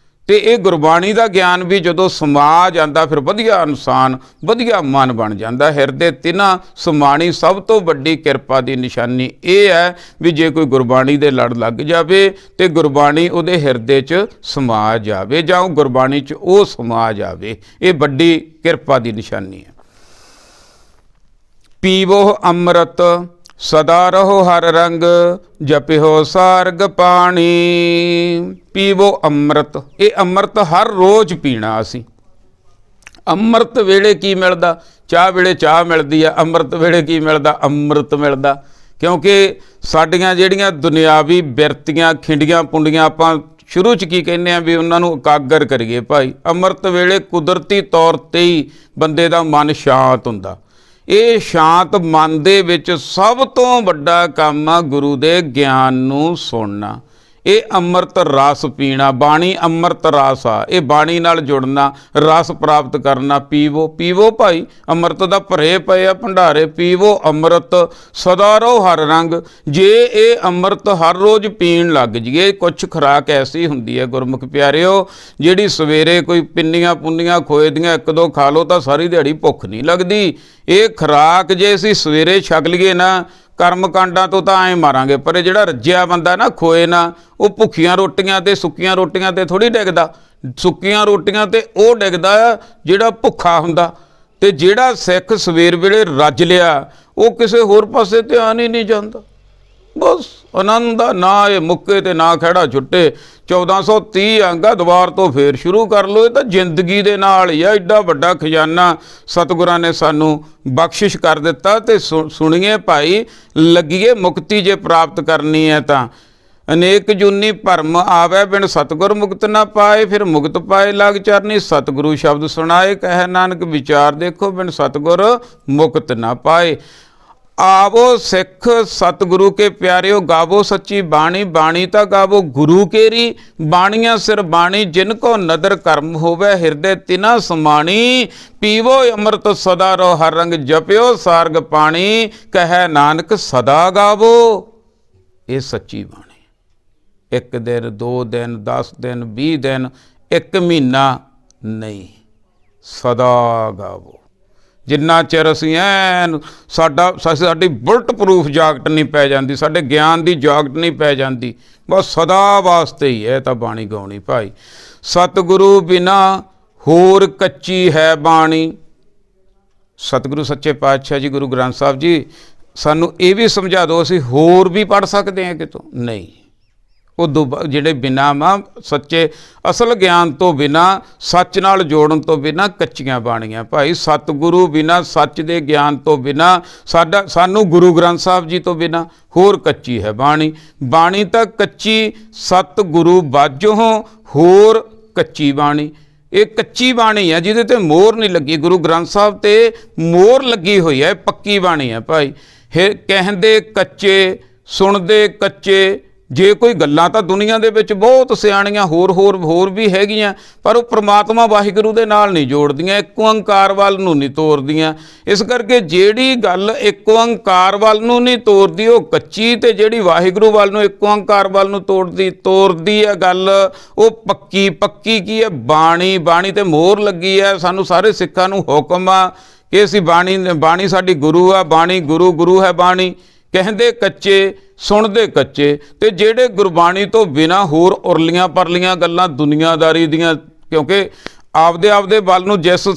ਅਤੇ ਇਹ ਗੁਰਬਾਣੀ ਦਾ ਗਿਆਨ ਵੀ ਜਦੋਂ ਸਮਾ ਜਾਂਦਾ, ਫਿਰ ਵਧੀਆ ਇਨਸਾਨ, ਵਧੀਆ ਮਨ ਬਣ ਜਾਂਦਾ। ਹਿਰਦੇ ਤਿਨਾ ਸਮਾਣੀ, ਸਭ ਤੋਂ ਵੱਡੀ ਕਿਰਪਾ ਦੀ ਨਿਸ਼ਾਨੀ ਇਹ ਹੈ ਵੀ ਜੇ ਕੋਈ ਗੁਰਬਾਣੀ ਦੇ ਲੜ ਲੱਗ ਜਾਵੇ ਅਤੇ ਗੁਰਬਾਣੀ ਉਹਦੇ ਹਿਰਦੇ 'ਚ ਸਮਾ ਜਾਵੇ, ਜਾਂ ਉਹ ਗੁਰਬਾਣੀ 'ਚ ਉਹ ਸਮਾ ਜਾਵੇ, ਇਹ ਵੱਡੀ ਕਿਰਪਾ ਦੀ ਨਿਸ਼ਾਨੀ ਹੈ। ਪੀਵੋ ਅੰਮ੍ਰਿਤ ਸਦਾ ਰਹੋ ਹਰ ਰੰਗ, ਜਪਿਓ ਸਾਰਗ ਪਾਣੀ। ਪੀਵੋ ਅੰਮ੍ਰਿਤ, ਇਹ ਅੰਮ੍ਰਿਤ ਹਰ ਰੋਜ਼ ਪੀਣਾ ਅਸੀਂ। ਅੰਮ੍ਰਿਤ ਵੇਲੇ ਕੀ ਮਿਲਦਾ? ਚਾਹ ਵੇਲੇ ਚਾਹ ਮਿਲਦੀ ਆ, ਅੰਮ੍ਰਿਤ ਵੇਲੇ ਕੀ ਮਿਲਦਾ? ਅੰਮ੍ਰਿਤ ਮਿਲਦਾ। ਕਿਉਂਕਿ ਸਾਡੀਆਂ ਜਿਹੜੀਆਂ ਦੁਨਿਆਵੀ ਬਿਰਤੀਆਂ, ਖਿੰਡੀਆਂ ਪੁੰਡੀਆਂ, ਆਪਾਂ ਸ਼ੁਰੂ 'ਚ ਕੀ ਕਹਿੰਦੇ ਆ ਵੀ ਉਹਨਾਂ ਨੂੰ ਇਕਾਗਰ ਕਰੀਏ ਭਾਈ। ਅੰਮ੍ਰਿਤ ਵੇਲੇ ਕੁਦਰਤੀ ਤੌਰ 'ਤੇ ਹੀ ਬੰਦੇ ਦਾ ਮਨ ਸ਼ਾਂਤ ਹੁੰਦਾ। ਇਹ ਸ਼ਾਂਤ ਮਨ ਦੇ ਵਿੱਚ ਸਭ ਤੋਂ ਵੱਡਾ ਕੰਮ ਆ ਗੁਰੂ ਦੇ ਗਿਆਨ ਨੂੰ ਸੁਣਨਾ। ਇਹ ਅੰਮ੍ਰਿਤ ਰਸ ਪੀਣਾ, ਬਾਣੀ ਅੰਮ੍ਰਿਤ ਰਸ ਆ। ਇਹ ਬਾਣੀ ਨਾਲ ਜੁੜਨਾ, ਰਸ ਪ੍ਰਾਪਤ ਕਰਨਾ। ਪੀਵੋ, ਪੀਵੋ ਭਾਈ, ਅੰਮ੍ਰਿਤ ਦਾ ਭਰੇ ਪਏ ਆ ਭੰਡਾਰੇ। ਪੀਵੋ ਅੰਮ੍ਰਿਤ ਸਦਾ ਰਹੋ ਹਰ ਰੰਗ। ਜੇ ਇਹ ਅੰਮ੍ਰਿਤ ਹਰ ਰੋਜ਼ ਪੀਣ ਲੱਗ ਜਾਈਏ, ਕੁਛ ਖੁਰਾਕ ਐਸੀ ਹੁੰਦੀ ਹੈ ਗੁਰਮੁਖ ਪਿਆਰਿਓ, ਜਿਹੜੀ ਸਵੇਰੇ ਕੋਈ ਪਿੰਨੀਆਂ ਪੁੰਨੀਆਂ ਖੋਏ ਦੀਆਂ ਇੱਕ ਦੋ ਖਾ ਲਓ ਤਾਂ ਸਾਰੀ ਦਿਹਾੜੀ ਭੁੱਖ ਨਹੀਂ ਲੱਗਦੀ। ਇਹ ਖੁਰਾਕ ਜੇ ਅਸੀਂ ਸਵੇਰੇ ਛਕ ਲਈਏ ਨਾ, ਕਰਮ ਕਾਂਡਾਂ ਤੋਂ ਤਾਂ ਐਂ ਮਾਰਾਂਗੇ, ਪਰ ਇਹ ਜਿਹੜਾ ਰੱਜਿਆ ਬੰਦਾ ਨਾ ਖੋਏ ਨਾ, ਉਹ ਭੁੱਖੀਆਂ ਰੋਟੀਆਂ ਤੇ ਸੁੱਕੀਆਂ ਰੋਟੀਆਂ ਤੇ ਥੋੜ੍ਹੀ ਡਿੱਗਦਾ। ਸੁੱਕੀਆਂ ਰੋਟੀਆਂ ਤੇ ਉਹ ਡਿੱਗਦਾ ਜਿਹੜਾ ਭੁੱਖਾ ਹੁੰਦਾ। ਤੇ ਜਿਹੜਾ ਸਿੱਖ ਸਵੇਰ ਵੇਲੇ ਰੱਜ ਲਿਆ, ਉਹ ਕਿਸੇ ਹੋਰ ਪਾਸੇ ਧਿਆਨ ਹੀ ਨਹੀਂ ਜਾਂਦਾ। ਬਸ ਆਨੰਦ ਦਾ ਨਾ ਇਹ ਮੁੱਕੇ ਤੇ ਨਾ ਖਹਿੜਾ ਛੁੱਟੇ। 1430 ਅੰਗਾ ਦੁਬਾਰ ਤੋਂ ਫੇਰ ਸ਼ੁਰੂ ਕਰ ਲਓ। ਇਹ ਤਾਂ ਜ਼ਿੰਦਗੀ ਦੇ ਨਾਲ ਹੀ ਆ। ਐਡਾ ਵੱਡਾ ਖਜ਼ਾਨਾ ਸਤਿਗੁਰਾਂ ਨੇ ਸਾਨੂੰ ਬਖਸ਼ਿਸ਼ ਕਰ ਦਿੱਤਾ। ਤੇ ਸੁਣੀਏ ਭਾਈ, ਲੱਗੀਏ ਮੁਕਤੀ ਜੇ ਪ੍ਰਾਪਤ ਕਰਨੀ ਹੈ ਤਾਂ। ਅਨੇਕ ਜੂਨੀ ਭਰਮ ਆਵੈ ਬਿਨ ਸਤਿਗੁਰ ਮੁਕਤ ਨਾ ਪਾਏ, ਫਿਰ ਮੁਕਤ ਪਾਏ ਲਾਗ ਚਰਨੀ। ਸਤਿਗੁਰੂ ਸ਼ਬਦ ਸੁਣਾਏ ਕਹਿ ਨਾਨਕ, ਵਿਚਾਰ ਦੇਖੋ ਬਿਨ ਸਤਿਗੁਰ ਮੁਕਤ ਨਾ ਪਾਏ। ਆਵੋ ਸਿੱਖ ਸਤਿਗੁਰੂ ਕੇ ਪਿਆਰਿਓ, ਗਾਵੋ ਸੱਚੀ ਬਾਣੀ। ਬਾਣੀ ਤਾਂ ਗਾਵੋ ਗੁਰੂ ਕੇਰੀ, ਬਾਣੀਆਂ ਸਿਰ ਬਾਣੀ। ਜਿਨ ਕੋ ਨਦਰ ਕਰਮ ਹੋਵੇ ਹਿਰਦੇ ਤਿਨਾ ਸਮਾਣੀ। ਪੀਵੋ ਅੰਮ੍ਰਿਤ ਸਦਾ ਰਹੋ ਹਰ ਰੰਗ, ਜਪਿਓ ਸਾਰਗ ਪਾਣੀ। ਕਹਿ ਨਾਨਕ ਸਦਾ ਗਾਵੋ। ਇਹ ਸੱਚੀ ਬਾਣੀ। ਇੱਕ ਦਿਨ, 2 ਦਿਨ, 10 ਦਿਨ, 20 ਦਿਨ, 1 ਮਹੀਨਾ ਨਹੀਂ, ਸਦਾ ਗਾਵੋ। ਜਿੰਨਾ ਚਿਰ ਅਸੀਂ ਐਨ ਸਾਡੀ ਬੁਲਟ ਪ੍ਰੂਫ ਜਾਕਟ ਨਹੀਂ ਪੈ ਜਾਂਦੀ, ਸਾਡੇ ਗਿਆਨ ਦੀ ਜਾਕਟ ਨਹੀਂ ਪੈ ਜਾਂਦੀ, ਬਸ ਸਦਾ ਵਾਸਤੇ ਹੀ ਹੈ ਤਾਂ ਬਾਣੀ ਗਾਉਣੀ ਭਾਈ। ਸਤਿਗੁਰੂ ਬਿਨਾ ਹੋਰ ਕੱਚੀ ਹੈ ਬਾਣੀ। ਸਤਿਗੁਰੂ ਸੱਚੇ ਪਾਤਸ਼ਾਹ ਜੀ, ਗੁਰੂ ਗ੍ਰੰਥ ਸਾਹਿਬ ਜੀ, ਸਾਨੂੰ ਇਹ ਵੀ ਸਮਝਾ ਦਿਓ, ਅਸੀਂ ਹੋਰ ਵੀ ਪੜ੍ਹ ਸਕਦੇ ਹਾਂ ਕਿਤੋਂ? ਨਹੀਂ। ਉਹ ਜਿਹੜੇ ਬਿਨਾਂ ਸੱਚੇ ਅਸਲ ਗਿਆਨ ਤੋਂ ਬਿਨਾਂ, ਸੱਚ ਨਾਲ ਜੋੜਨ ਤੋਂ ਬਿਨਾਂ ਕੱਚੀਆਂ ਬਾਣੀਆਂ ਭਾਈ। ਸਤਿਗੁਰੂ ਬਿਨਾਂ, ਸੱਚ ਦੇ ਗਿਆਨ ਤੋਂ ਬਿਨਾਂ, ਸਾਨੂੰ ਗੁਰੂ ਗ੍ਰੰਥ ਸਾਹਿਬ ਜੀ ਤੋਂ ਬਿਨਾਂ ਹੋਰ ਕੱਚੀ ਹੈ ਬਾਣੀ। ਬਾਣੀ ਤਾਂ ਕੱਚੀ, ਸਤਿਗੁਰੂ ਬਾਝੋਂ ਹੋਰ ਕੱਚੀ ਬਾਣੀ। ਇਹ ਕੱਚੀ ਬਾਣੀ ਹੈ ਜਿਹਦੇ ਤੇ ਮੋਹਰ ਨਹੀਂ ਲੱਗੀ। ਗੁਰੂ ਗ੍ਰੰਥ ਸਾਹਿਬ ਤੇ ਮੋਹਰ ਲੱਗੀ ਹੋਈ ਹੈ, ਪੱਕੀ ਬਾਣੀ ਹੈ ਭਾਈ। ਕਹਿੰਦੇ ਕੱਚੇ, ਸੁਣਦੇ ਕੱਚੇ। ਜੇ ਕੋਈ ਗੱਲਾਂ ਤਾਂ ਦੁਨੀਆ ਦੇ ਵਿੱਚ ਬਹੁਤ ਸਿਆਣੀਆਂ ਹੋਰ ਵੀ ਹੈਗੀਆਂ, ਪਰ ਉਹ ਪ੍ਰਮਾਤਮਾ ਵਾਹਿਗੁਰੂ ਦੇ ਨਾਲ ਨਹੀਂ ਜੋੜਦੀਆਂ, ਇੱਕ ਓੰਕਾਰ ਵੱਲ ਨੂੰ ਨਹੀਂ ਤੋਰਦੀਆਂ। ਇਸ ਕਰਕੇ ਜਿਹੜੀ ਗੱਲ ਇੱਕ ਓੰਕਾਰ ਵੱਲ ਨੂੰ ਨਹੀਂ ਤੋਰਦੀ ਉਹ ਕੱਚੀ, ਤੇ ਜਿਹੜੀ ਵਾਹਿਗੁਰੂ ਵੱਲ ਨੂੰ, ਇੱਕ ਓੰਕਾਰ ਵੱਲ ਨੂੰ ਤੋਰਦੀ ਹੈ ਗੱਲ, ਉਹ ਪੱਕੀ। ਪੱਕੀ ਕੀ ਹੈ? ਬਾਣੀ। ਬਾਣੀ ਤੇ ਮੋਹਰ ਲੱਗੀ ਹੈ। ਸਾਨੂੰ ਸਾਰੇ ਸਿੱਖਾਂ ਨੂੰ ਹੁਕਮ ਆ ਕਿ ਅਸੀਂ ਬਾਣੀ ਸਾਡੀ ਗੁਰੂ ਆ, ਬਾਣੀ ਗੁਰੂ ਹੈ ਬਾਣੀ। ਕਹਿੰਦੇ ਕੱਚੇ ਸੁਣਦੇ ਕੱਚੇ। ਤੇ ਜਿਹੜੇ ਗੁਰਬਾਣੀ ਤੋਂ ਬਿਨਾਂ ਹੋਰ ਉਰਲੀਆਂ ਪਰਲੀਆਂ ਗੱਲਾਂ ਦੁਨੀਆਦਾਰੀ ਦੀਆਂ, ਕਿਉਂਕਿ ਆਪਦੇ ਵੱਲ ਨੂੰ ਜਿਸ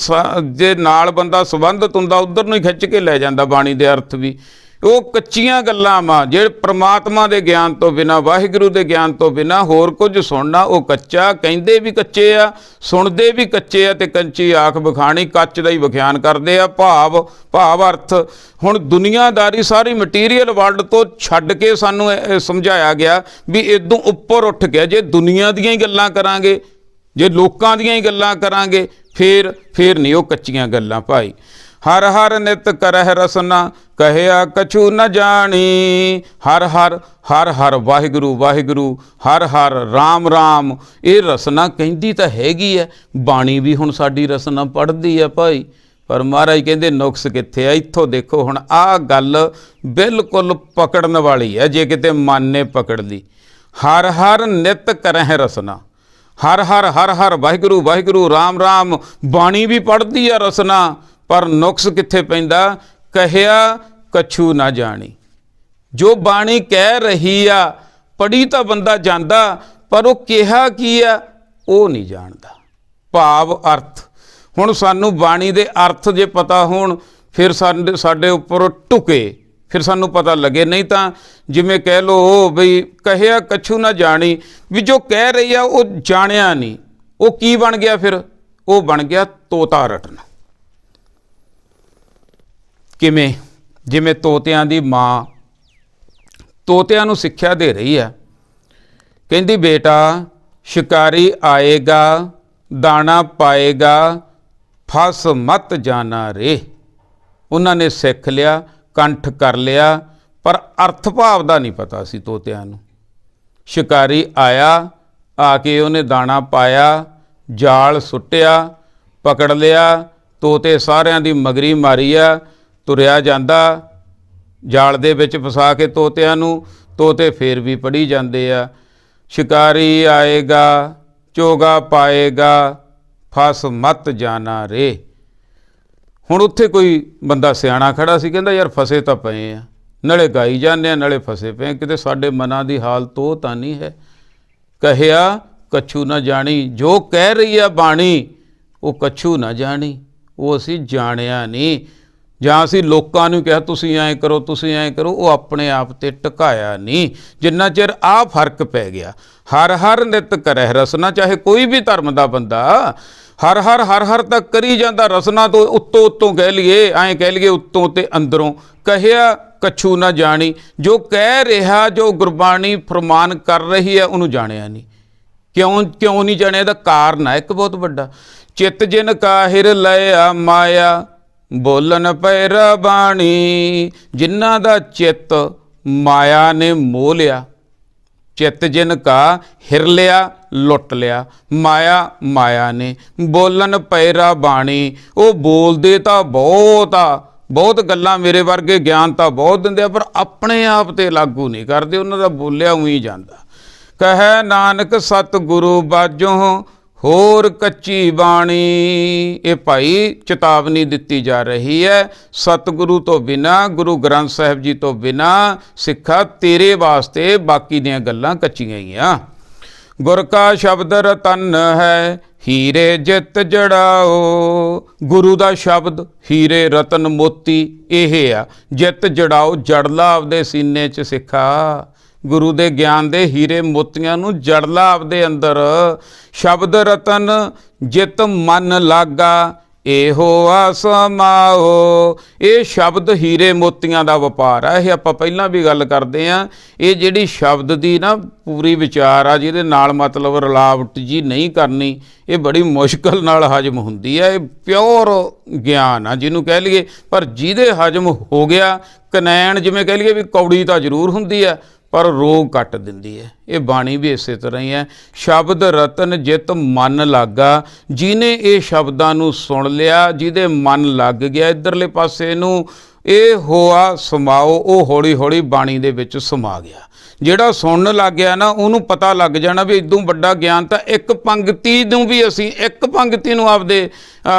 ਦੇ ਨਾਲ ਬੰਦਾ ਸੰਬੰਧਿਤ ਹੁੰਦਾ ਉੱਧਰ ਨੂੰ ਹੀ ਖਿੱਚ ਕੇ ਲੈ ਜਾਂਦਾ ਬਾਣੀ ਦੇ ਅਰਥ ਵੀ, ਉਹ ਕੱਚੀਆਂ ਗੱਲਾਂ ਵਾ। ਜਿਹੜੇ ਪ੍ਰਮਾਤਮਾ ਦੇ ਗਿਆਨ ਤੋਂ ਬਿਨਾਂ, ਵਾਹਿਗੁਰੂ ਦੇ ਗਿਆਨ ਤੋਂ ਬਿਨਾਂ ਹੋਰ ਕੁਝ ਸੁਣਨਾ ਉਹ ਕੱਚਾ। ਕਹਿੰਦੇ ਵੀ ਕੱਚੇ ਆ, ਸੁਣਦੇ ਵੀ ਕੱਚੇ ਆ, ਤੇ ਕੰਚੀ ਆਖ ਵਿਖਾਣੀ, ਕੱਚ ਦਾ ਹੀ ਵਿਖਿਆਨ ਕਰਦੇ ਆ। ਭਾਵ ਅਰਥ ਹੁਣ ਦੁਨੀਆਦਾਰੀ ਸਾਰੀ ਮਟੀਰੀਅਲ ਵਰਲਡ ਤੋਂ ਛੱਡ ਕੇ ਸਾਨੂੰ ਇਹ ਸਮਝਾਇਆ ਗਿਆ ਵੀ ਇਦੋਂ ਉੱਪਰ ਉੱਠ ਕੇ ਜੇ ਦੁਨੀਆ ਦੀਆਂ ਹੀ ਗੱਲਾਂ ਕਰਾਂਗੇ, ਜੇ ਲੋਕਾਂ ਦੀਆਂ ਹੀ ਗੱਲਾਂ ਕਰਾਂਗੇ, ਫਿਰ ਨਹੀਂ ਉਹ ਕੱਚੀਆਂ ਗੱਲਾਂ ਭਾਈ। ਹਰ ਹਰ ਨਿਤ ਕਰਹਿ ਰਸਨਾ, ਕਹਿਆ ਕਛੂ ਨ ਜਾਣੀ। ਹਰ ਹਰ ਵਾਹਿਗੁਰੂ ਵਾਹਿਗੁਰੂ, ਹਰ ਹਰ ਰਾਮ ਰਾਮ, ਇਹ ਰਸਨਾ ਕਹਿੰਦੀ ਤਾਂ ਹੈਗੀ ਹੈ। ਬਾਣੀ ਵੀ ਹੁਣ ਸਾਡੀ ਰਸਨਾ ਪੜ੍ਹਦੀ ਹੈ ਭਾਈ, ਪਰ ਮਹਾਰਾਜ ਕਹਿੰਦੇ ਨੁਕਸ ਕਿੱਥੇ ਆ। ਇੱਥੋਂ ਦੇਖੋ ਹੁਣ ਆਹ ਗੱਲ ਬਿਲਕੁਲ ਪਕੜਨ ਵਾਲੀ ਹੈ, ਜੇ ਕਿਤੇ ਮਨ ਨੇ ਪਕੜ ਲਈ। ਹਰ ਹਰ ਨਿਤ ਕਰਹਿ ਰਸਨਾ, ਹਰ ਹਰ ਵਾਹਿਗੁਰੂ ਵਾਹਿਗੁਰੂ, ਰਾਮ ਰਾਮ, ਬਾਣੀ ਵੀ ਪੜ੍ਹਦੀ ਆ ਰਸਨਾ, ਪਰ ਨੁਕਸ ਕਿੱਥੇ ਪੈਂਦਾ? ਕਹਿਆ ਕਛੂ ਨਾ ਜਾਣੀ। ਜੋ ਬਾਣੀ ਕਹਿ ਰਹੀ ਆ, ਪੜ੍ਹੀ ਤਾਂ ਬੰਦਾ ਜਾਂਦਾ, ਪਰ ਉਹ ਕਿਹਾ ਕੀ ਆ ਉਹ ਨਹੀਂ ਜਾਣਦਾ। ਭਾਵ ਅਰਥ, ਹੁਣ ਸਾਨੂੰ ਬਾਣੀ ਦੇ ਅਰਥ ਜੇ ਪਤਾ ਹੋਣ ਫਿਰ ਸਾਡੇ ਉੱਪਰ ਢੁਕੇ, ਫਿਰ ਸਾਨੂੰ ਪਤਾ ਲੱਗੇ। ਨਹੀਂ ਤਾਂ ਜਿਵੇਂ ਕਹਿ ਲਓ ਬਈ ਕਹਿਆ ਕਛੂ ਨਾ ਜਾਣੀ, ਵੀ ਜੋ ਕਹਿ ਰਹੀ ਆ ਉਹ ਜਾਣਿਆ ਨਹੀਂ। ਉਹ ਕੀ ਬਣ ਗਿਆ ਫਿਰ? ਉਹ ਬਣ ਗਿਆ ਤੋਤਾ ਰਟਨ। ਕਿਵੇਂ? ਜਿਵੇਂ ਤੋਤਿਆਂ ਦੀ ਮਾਂ ਤੋਤਿਆਂ ਨੂੰ ਸਿੱਖਿਆ ਦੇ ਰਹੀ ਹੈ, ਕਹਿੰਦੀ ਬੇਟਾ ਸ਼ਿਕਾਰੀ ਆਏਗਾ ਦਾਣਾ ਪਾਏਗਾ, ਫਸ ਮਤ ਜਾਣਾ ਰੇ। ਉਹਨਾਂ ਨੇ ਸਿੱਖ ਲਿਆ, ਕੰਠ ਕਰ ਲਿਆ, ਪਰ ਅਰਥ ਭਾਵ ਦਾ ਨਹੀਂ ਪਤਾ ਸੀ ਤੋਤਿਆਂ ਨੂੰ। ਸ਼ਿਕਾਰੀ ਆਇਆ, ਆ ਕੇ ਉਹਨੇ ਦਾਣਾ ਪਾਇਆ, ਜਾਲ ਸੁੱਟਿਆ, ਪਕੜ ਲਿਆ, ਤੋਤੇ ਸਾਰਿਆਂ ਦੀ ਮਗਰੀ ਮਾਰੀ ਆ, ਤੁਰਿਆ ਜਾਂਦਾ ਜਾਲ ਦੇ ਵਿੱਚ ਫਸਾ ਕੇ ਤੋਤਿਆਂ ਨੂੰ। ਤੋਤੇ ਫੇਰ ਵੀ ਪੜ੍ਹੀ ਜਾਂਦੇ ਆ, ਸ਼ਿਕਾਰੀ ਆਏਗਾ ਚੋਗਾ ਪਾਏਗਾ, ਫਸ ਮਤ ਜਾਣਾ ਰੇ। ਹੁਣ ਉੱਥੇ ਕੋਈ ਬੰਦਾ ਸਿਆਣਾ ਖੜਾ ਸੀ, ਕਹਿੰਦਾ ਯਾਰ ਫਸੇ ਤਾਂ ਪਏ ਆ, ਨਾਲੇ ਗਾਈ ਜਾਂਦੇ ਆ ਨਾਲੇ ਫਸੇ ਪਏ, ਕਿਤੇ ਸਾਡੇ ਮਨਾਂ ਦੀ ਹਾਲਤ ਉਹ ਤਾਂ ਨਹੀਂ ਹੈ। ਕਹਿਆ ਕਛੂ ਨਾ ਜਾਣੀ, ਜੋ ਕਹਿ ਰਹੀ ਆ ਬਾਣੀ ਉਹ ਕਛੂ ਨਾ ਜਾਣੀ, ਉਹ ਅਸੀਂ ਜਾਣਿਆ ਨਹੀਂ। ਜਾਂ ਅਸੀਂ ਲੋਕਾਂ ਨੂੰ ਕਿਹਾ ਤੁਸੀਂ ਐਂ ਕਰੋ ਤੁਸੀਂ ਐਂ ਕਰੋ, ਉਹ ਆਪਣੇ ਆਪ 'ਤੇ ਟਿਕਾਇਆ ਨਹੀਂ। ਜਿੰਨਾ ਚਿਰ ਆਹ ਫਰਕ ਪੈ ਗਿਆ, ਹਰ ਹਰ ਨਿਤ ਕਰਹਿ ਰਸਨਾ, ਚਾਹੇ ਕੋਈ ਵੀ ਧਰਮ ਦਾ ਬੰਦਾ ਹਰ ਹਰ ਤੱਕ ਕਰੀ ਜਾਂਦਾ। ਰਸਨਾ ਤੋਂ ਉੱਤੋਂ ਕਹਿ ਲਈਏ, ਐਂ ਕਹਿ ਲਈਏ ਉੱਤੋਂ ਤੇ ਅੰਦਰੋਂ। ਕਹਿਆ ਕਛੂ ਨਾ ਜਾਣੀ, ਜੋ ਕਹਿ ਰਿਹਾ, ਜੋ ਗੁਰਬਾਣੀ ਫਰਮਾਨ ਕਰ ਰਹੀ ਹੈ, ਉਹਨੂੰ ਜਾਣਿਆ ਨਹੀਂ। ਕਿਉਂ ਨਹੀਂ ਜਾਣਿਆ? ਇਹਦਾ ਕਾਰਨ ਹੈ ਇੱਕ ਬਹੁਤ ਵੱਡਾ। ਚਿੱਤ ਜਿਨ ਕਾਹਿਰ ਲਿਆ ਮਾਇਆ, ਬੋਲਣ ਪੈਰਾ ਬਾਣੀ। ਜਿਨ੍ਹਾਂ ਦਾ ਚਿੱਤ ਮਾਇਆ ਨੇ ਮੋਹ ਲਿਆ, ਚਿੱਤ ਜਿਨ ਕਾ ਹਿਰ ਲਿਆ, ਲੁੱਟ ਲਿਆ ਮਾਇਆ ਨੇ। ਬੋਲਣ ਪੈਰਾ ਬਾਣੀ, ਉਹ ਬੋਲਦੇ ਤਾਂ ਬਹੁਤ ਆ, ਬਹੁਤ ਗੱਲਾਂ ਮੇਰੇ ਵਰਗੇ ਗਿਆਨ ਤਾਂ ਬਹੁਤ ਦਿੰਦੇ ਆ, ਪਰ ਆਪਣੇ ਆਪ 'ਤੇ ਲਾਗੂ ਨਹੀਂ ਕਰਦੇ, ਉਹਨਾਂ ਦਾ ਬੋਲਿਆ ਉਹੀ ਜਾਂਦਾ। ਕਹਿ ਨਾਨਕ ਸਤਿਗੁਰੂ ਬਾਝੋਂ ਹੋਰ ਕੱਚੀ ਬਾਣੀ। ਇਹ ਭਾਈ ਚੇਤਾਵਨੀ ਦਿੱਤੀ ਜਾ ਰਹੀ ਹੈ, ਸਤਿਗੁਰੂ ਤੋਂ ਬਿਨਾਂ, ਗੁਰੂ ਗ੍ਰੰਥ ਸਾਹਿਬ ਜੀ ਤੋਂ ਬਿਨਾਂ ਸਿੱਖਾ ਤੇਰੇ ਵਾਸਤੇ ਬਾਕੀ ਦੀਆਂ ਗੱਲਾਂ ਕੱਚੀਆਂ ਹੀ ਆ। ਗੁਰ ਕਾ ਸ਼ਬਦ ਰਤਨ ਹੈ, ਹੀਰੇ ਜਿੱਤ ਜੜਾਓ। ਗੁਰੂ ਦਾ ਸ਼ਬਦ ਹੀਰੇ ਰਤਨ ਮੋਤੀ ਇਹ ਆ, ਜਿੱਤ ਜੜਾਓ, ਜੜ ਲਾ ਆਪਦੇ ਸੀਨੇ 'ਚ ਸਿੱਖਾ। ਗੁਰੂ ਦੇ ਗਿਆਨ ਦੇ ਹੀਰੇ ਮੋਤੀਆਂ ਨੂੰ ਜੜ ਲਾ ਆਪਦੇ ਅੰਦਰ। ਸ਼ਬਦ ਰਤਨ ਜਿਤ ਮਨ ਲਾਗਾ, ਇਹੋ ਆਸਮਾਓ। ਇਹ ਸ਼ਬਦ ਹੀਰੇ ਮੋਤੀਆਂ ਦਾ ਵਪਾਰ ਆ। ਇਹ ਆਪਾਂ ਪਹਿਲਾਂ ਵੀ ਗੱਲ ਕਰਦੇ ਹਾਂ, ਇਹ ਜਿਹੜੀ ਸ਼ਬਦ ਦੀ ਨਾ ਪੂਰੀ ਵਿਚਾਰ ਆ, ਜਿਹਦੇ ਨਾਲ ਮਤਲਬ ਰਲਾਵਟ ਜੀ ਨਹੀਂ ਕਰਨੀ, ਇਹ ਬੜੀ ਮੁਸ਼ਕਲ ਨਾਲ ਹਜਮ ਹੁੰਦੀ ਹੈ। ਇਹ ਪਿਓਰ ਗਿਆਨ ਆ ਜਿਹਨੂੰ ਕਹਿ ਲਈਏ, ਪਰ ਜਿਹਦੇ ਹਜਮ ਹੋ ਗਿਆ, ਕਨੈਣ ਜਿਵੇਂ ਕਹਿ ਲਈਏ ਵੀ ਕੌੜੀ ਤਾਂ ਜ਼ਰੂਰ ਹੁੰਦੀ ਹੈ, ਪਰ ਰੋਗ ਕੱਟ ਦਿੰਦੀ ਹੈ। ਇਹ ਬਾਣੀ ਵੀ ਇਸੇ ਤਰ੍ਹਾਂ ਹੀ ਹੈ। ਸ਼ਬਦ ਰਤਨ ਜਿਤ ਮਨ ਲਾਗਾ, ਜਿਹਨੇ ਇਹ ਸ਼ਬਦਾਂ ਨੂੰ ਸੁਣ ਲਿਆ, ਜਿਹਦੇ ਮਨ ਲੱਗ ਗਿਆ, ਇੱਧਰਲੇ ਪਾਸੇ ਨੂੰ ਇਹ ਹੋਆ ਸਮਾਓ, ਉਹ ਹੌਲੀ ਹੌਲੀ ਬਾਣੀ ਦੇ ਵਿੱਚ ਸਮਾ ਗਿਆ। ਜਿਹੜਾ ਸੁਣਨ ਲੱਗ ਗਿਆ ਨਾ ਉਹਨੂੰ ਪਤਾ ਲੱਗ ਜਾਣਾ ਵੀ ਇਦੋਂ ਵੱਡਾ ਗਿਆਨ ਤਾਂ ਇੱਕ ਪੰਕਤੀ ਨੂੰ ਵੀ ਅਸੀਂ ਇੱਕ ਪੰਕਤੀ ਨੂੰ ਆਪਦੇ